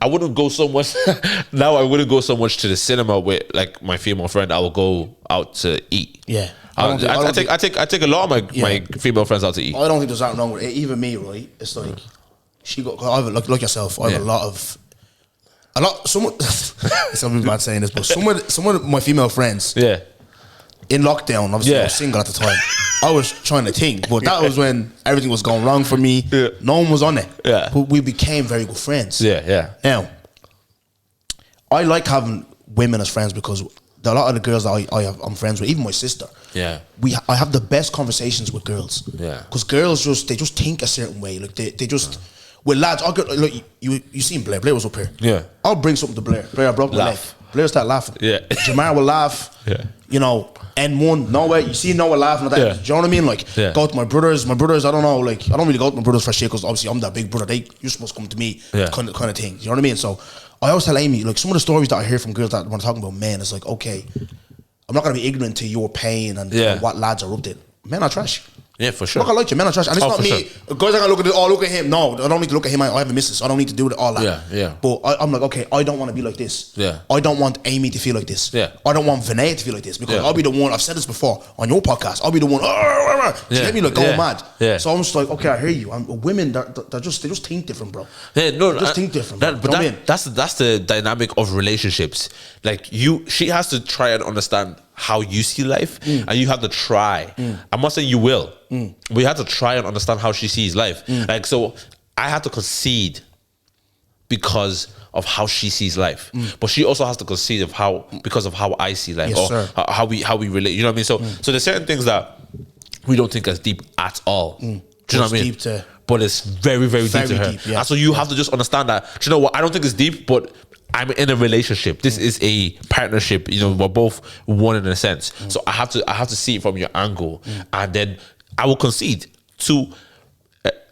I wouldn't go so much. Now I wouldn't go so much to the cinema with like my female friend. I will go out to eat. Yeah. I take a lot of my female friends out to eat. I don't think there's nothing wrong with it. Even me, right? It's like she got. I have like yourself. I have a lot. Someone. It's gonna be bad saying this, but some of my female friends. Yeah. In lockdown, obviously I Yeah. was single at the time. I was trying to think, but that was when everything was going wrong for me. Yeah. No one was on it. Yeah. But we became very good friends. Yeah. Now, I like having women as friends because a lot of the girls that I'm friends with, even my sister. Yeah. I have the best conversations with girls. Yeah. Because girls they just think a certain way. Like they just with lads. I'll get like you seen Blair. Blair was up here. Yeah. I'll bring something to Blair. Blair, I broke my leg. Laugh. Blair start laughing. Yeah. Jamar will laugh. Yeah. You know, N1, Noah, you see Noah laughing at that. Yeah. Do you know what I mean? Like, Yeah. go to my brothers, I don't know, like, I don't really go to my brothers for shit because obviously I'm that big brother. You're supposed to come to me, Yeah. kind of thing. You know what I mean? So I always tell Amy, like, some of the stories that I hear from girls that when I'm talking about men, it's like, okay, I'm not going to be ignorant to your pain and what lads are up to. Men are trash. Yeah, for I'm sure. not gonna lie to you, men are trash. And it's Oh, not for me. Guys are gonna look at it, look at him. No, I don't need to look at him. I have a missus. I don't need to do all that. Yeah. But I'm like, okay, I don't want to be like this. Yeah. I don't want Amy to feel like this. Yeah. I don't want Vinay to feel like this because Yeah. I'll be the one. I've said this before on your podcast. I'll be the one. She Yeah. get me like going Yeah. mad. Yeah. So I'm just like, okay, I hear you. Women, they just think different, bro. Yeah, no, Just think different, But bro. You know what I mean? that's the dynamic of relationships. Like she has to try and understand how you see life, and you have to try. I'm not saying you will. We have to try and understand how she sees life. Like, so I had to concede because of how she sees life, but she also has to concede because of how I see life, Yes, or sir. how we relate. You know what I mean? So there's certain things that we don't think as deep at all. Do you know what I It's mean? deep to- But it's very, very deep to Very her. deep, yeah. And so you have to just understand that. Do you know what? I don't think it's deep, but I'm in a relationship. This is a partnership. You know, we're both one in a sense. So I have to see it from your angle, and then I will concede to.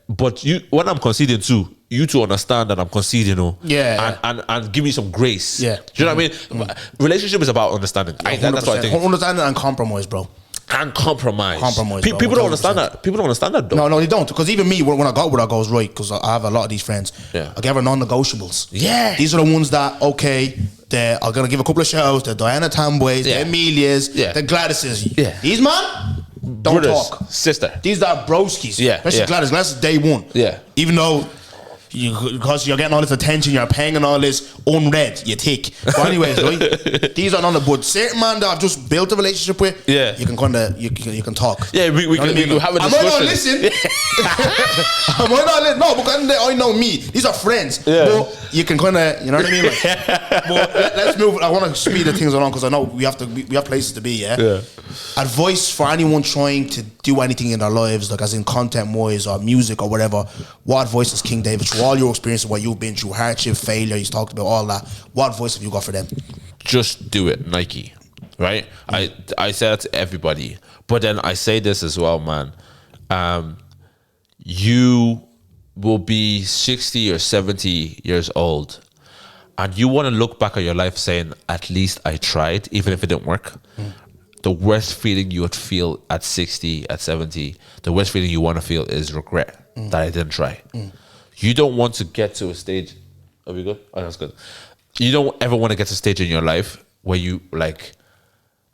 But when I'm conceding to you, to understand that I'm conceding, and give me some grace. Yeah. Do you know what I mean? Relationship is about understanding. That's what I think. Understanding and compromise, bro. And compromise. Compromise, bro, People don't 100%. understand that. People don't understand that, though. No, they don't. Because even me, when I got with her, I goes, right, because I have a lot of these friends. Yeah. I give her non-negotiables. Yeah. These are the ones that, okay, I'm going to give a couple of shout-outs. The Diana Tamboys, Yeah. the Amelias, Yeah. the Gladyses. Yeah. These, man, don't Brothers, talk. sister. These are broskies. Yeah, Especially yeah. Gladys. Gladys is day one. Yeah. Even though because you're getting all this attention, you're paying and all this unread, you tick. But anyways, right, these are none of but certain man that I've just built a relationship with. Yeah. You can kind of you can talk. Yeah, we You know what I can mean? we have a I might not discussion. listen. I might not listen. No, because I know me. These are friends. Yeah. But you can kind of, you know what I mean? Like, but let's move. I want to speed the things along because I know we have places to be. Yeah. Advice for anyone trying to do anything in their lives, like as in content wise or music or whatever. What advice is King David through all your experiences, what you've been through, hardship, failure? He's talked about all that. What advice have you got for them? Just do it, Nike. Right? I say that to everybody, but then I say this as well, man. You will be 60 or 70 years old, and you want to look back at your life saying, "At least I tried, even if it didn't work." The worst feeling you would feel at 60, at 70, the worst feeling you want to feel is regret that I didn't try. You don't want to get to a stage. Are we good? Oh, that's good. You don't ever want to get to a stage in your life where you like.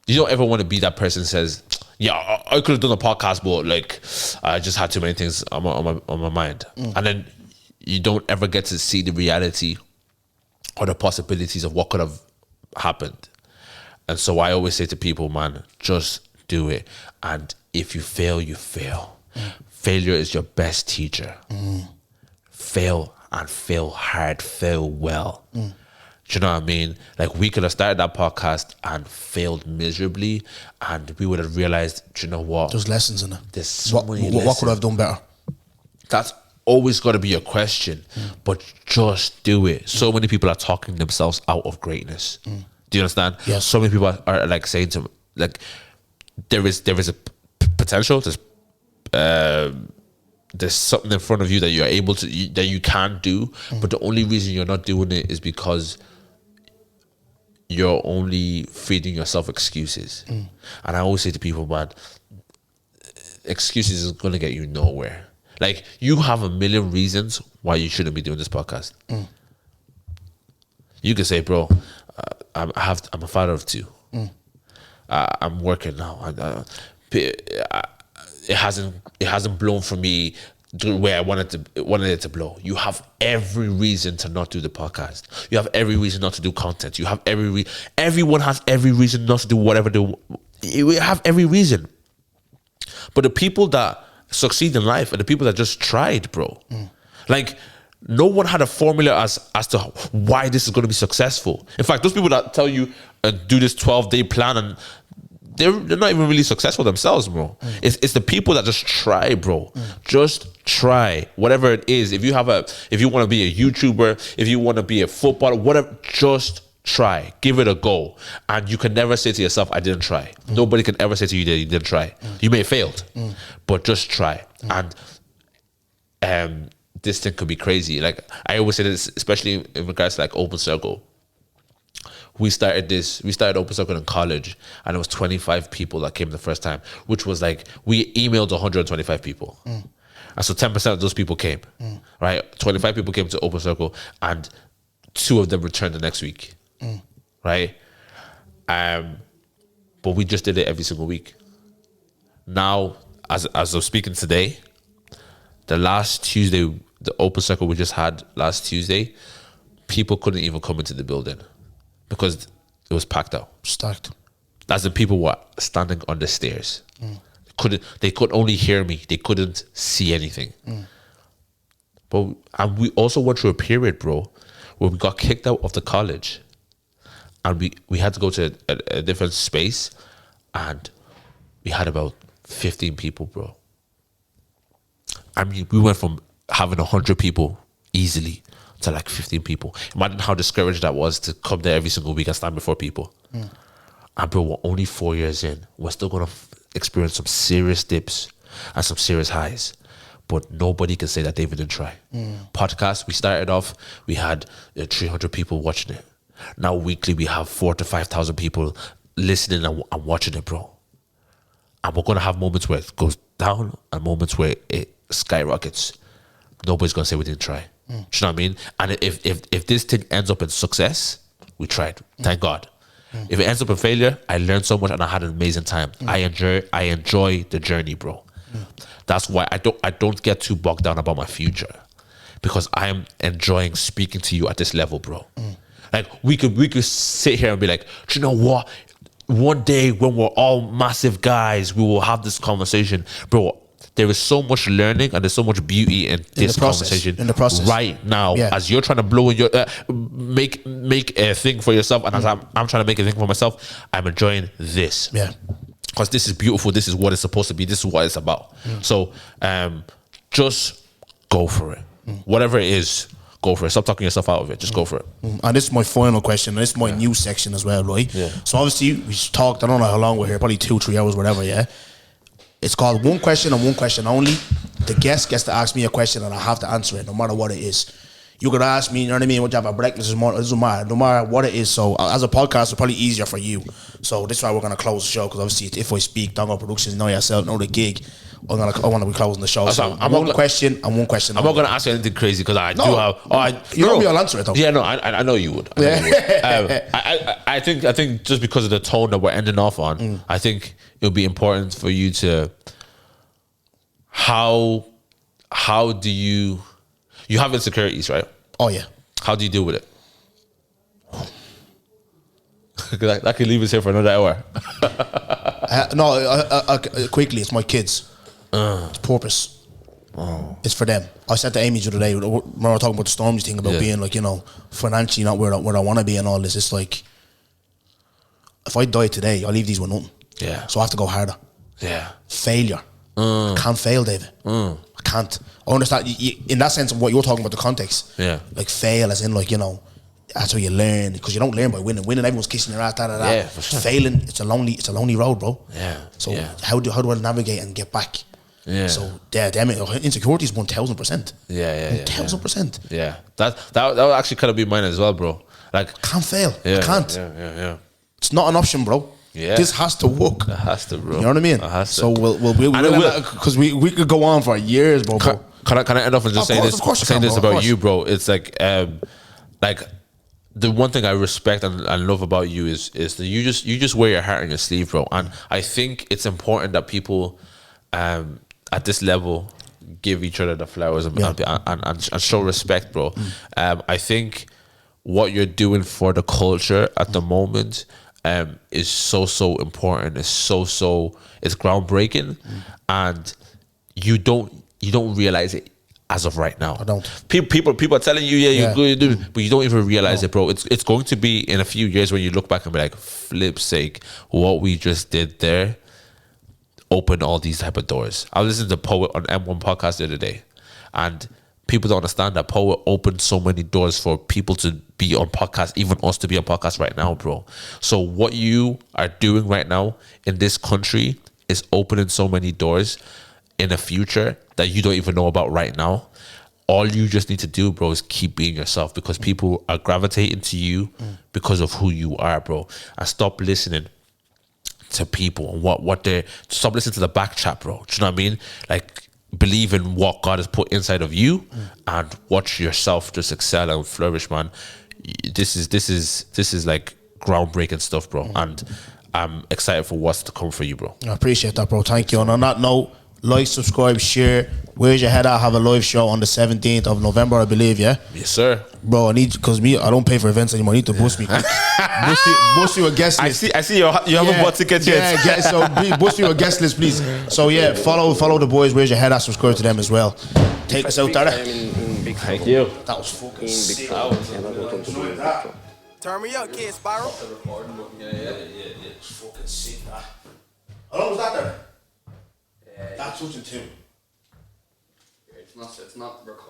You don't ever want to be that person who says, "Yeah, I could have done a podcast, but like I just had too many things on my mind." And then you don't ever get to see the reality or the possibilities of what could have happened. And so I always say to people, man, just do it. And if you fail, you fail. Failure is your best teacher. Fail and fail hard, fail well. Do you know what I mean? Like, we could have started that podcast and failed miserably, and we would have realized, do you know what? There's lessons in it. There's so many What lessons. could I have done better? That's always got to be a question, but just do it. So many people are talking themselves out of greatness. Do you understand? Yes. So many people are like saying to me, like, there is a potential. There's something in front of you that you're able to, that you can do, but the only reason you're not doing it is because you're only feeding yourself excuses. And I always say to people, man, excuses is going to get you nowhere. Like, you have a million reasons why you shouldn't be doing this podcast. You can say, bro, I'm a father of two. I'm working now. It hasn't blown for me the way I wanted it to blow. You have every reason to not do the podcast. You have every reason not to do content. You have everyone has every reason not to do whatever they. We have every reason. But the people that succeed in life are the people that just tried, bro. Like, no one had a formula as to why this is going to be successful. In fact, those people that tell you do this 12-day plan, and they're not even really successful themselves, bro. It's the people that just try, bro. Just try whatever it is. If you want to be a YouTuber, if you want to be a footballer, whatever, just try. Give it a go. And you can never say to yourself, "I didn't try." Nobody can ever say to you that you didn't try. You may have failed, but just try. And this thing could be crazy. Like, I always say this, especially in regards to like Open Circle. We started Open Circle in college, and it was 25 people that came the first time, which was like, we emailed 125 people. And so 10% of those people came, right? 25 people came to Open Circle, and 2 of them returned the next week, right? But we just did it every single week. Now, as I'm speaking today, the last Tuesday, the Open Circle we just had last Tuesday, people couldn't even come into the building because it was packed out. Stacked. As the people were standing on the stairs. They could only hear me. They couldn't see anything. And we also went through a period, bro, where we got kicked out of the college, and we had to go to a different space, and we had about 15 people, bro. I mean, we went from having 100 people easily to like 15 people. Imagine how discouraged that was to come there every single week and stand before people. And bro, we're only 4 years in. We're still going to experience some serious dips and some serious highs. But nobody can say that they didn't try. Podcast, we started off, we had 300 people watching it. Now weekly, we have 4,000 to 5,000 people listening and watching it, bro. And we're going to have moments where it goes down and moments where it skyrockets. Nobody's going to say we didn't try. Do you know what I mean? And if this thing ends up in success, we tried. Thank God. If it ends up in failure, I learned so much and I had an amazing time. I enjoy the journey, bro. That's why I don't get too bogged down about my future, because I am enjoying speaking to you at this level, bro. Like we could sit here and be like, do you know what? One day when we're all massive guys, we will have this conversation, bro. There is so much learning and there's so much beauty in this conversation in the process right now. Yeah. As you're trying to blow in your make a thing for yourself, and as I'm trying to make a thing for myself, I'm enjoying this. Yeah. Because this is beautiful. This is what it's supposed to be. This is what it's about. So just go for it. Whatever it is, go for it. Stop talking yourself out of it. Just go for it. And this is my final question. This is my new section as well, right? Yeah. So obviously we talked, I don't know how long we're here, probably 2-3 hours, whatever, yeah? It's called one question and one question only. The guest gets to ask me a question and I have to answer it no matter what it is. You could ask me, you know what I mean, what you have a breakfast, it doesn't matter, no matter what it is. So as a podcast, it's probably easier for you. So this is why we're going to close the show, because obviously it's If I Speak, Dongo Productions, know yourself, know the gig. I want to be closing the show. So I'm one not question and one question I'm only. not going to ask you anything crazy because I No. do have. You know me, I'll answer it though. Yeah, no, I know you would. I think just because of the tone that we're ending off on, I think it would be important for you to. How do you have insecurities, right? Oh yeah. How do you deal with it? I could leave us here for another hour. Quickly, it's my kids. It's purpose. It's for them. I said to Amy the other day, when we were talking about the Storms thing, about being like, financially not where I want to be and all this. It's like, if I die today, I'll leave these with nothing. Yeah. So I have to go harder. Yeah. Failure. I can't fail, David. I can't. I understand in that sense of what you're talking about, the context. Yeah. Like fail as in like, that's how you learn, because you don't learn by winning. Winning, everyone's kissing your ass, Yeah, for sure. Failing, it's a lonely road, bro. Yeah. So yeah. how do I navigate and get back? Yeah. So damn it, insecurity is 1,000%. Yeah. 1,000%. Yeah. That would actually kind of be mine as well, bro. Like Can't fail. yeah, I can't. Yeah. It's not an option, bro. Yeah. This has to work. It has to, bro. You know what I mean? It has to. So we'll because we could go on for years, bro. Can I end off and just Of say course, this? of course you Saying can, this bro, of about course. you, bro. It's like the one thing I respect and love about you is that you just wear your heart on your sleeve, bro. And I think it's important that people at this level give each other the flowers and show respect, bro. I think what you're doing for the culture at the moment is so important. It's it's groundbreaking, and you don't realize it as of right now. I don't. People are telling you, you're good, you're doing, but you don't even realize No. it, bro. It's going to be in a few years when you look back and be like, flip's sake, what we just did there opened all these type of doors. I was listening to Poet on M1 podcast the other day, and people don't understand that Poet opened so many doors for people to be on podcasts, even us to be on podcasts right now, bro. So what you are doing right now in this country is opening so many doors in the future that you don't even know about right now. All you just need to do, bro, is keep being yourself, because people are gravitating to you because of who you are, bro. And stop listening to people and what they're. Stop listening to the back chat, bro. Do you know what I mean? Like, believe in what God has put inside of you and watch yourself just excel and flourish, man. This is like groundbreaking stuff, bro. And I'm excited for what's to come for you, bro. I appreciate that, bro. Thank you. And on that note, like, subscribe, share. Where's your head at? I have a live show on the 17th of November, I believe, yeah? Yes, sir. Bro, I need, because I don't pay for events anymore. I need to boost me. boost you a guest list. I see you haven't bought tickets yet. Boost you a guest list, please. So yeah, follow the boys. Where's your head at? Subscribe to them as well. Take us out I am there. in big trouble. Thank you. That was fucking In big sick. trouble. And I don't want to be in big trouble. Turn me up, kid Spiral. Fucking sick, that. How long was that there? That's touching too. It's not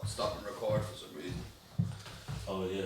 stopping record for some reason. Oh yeah.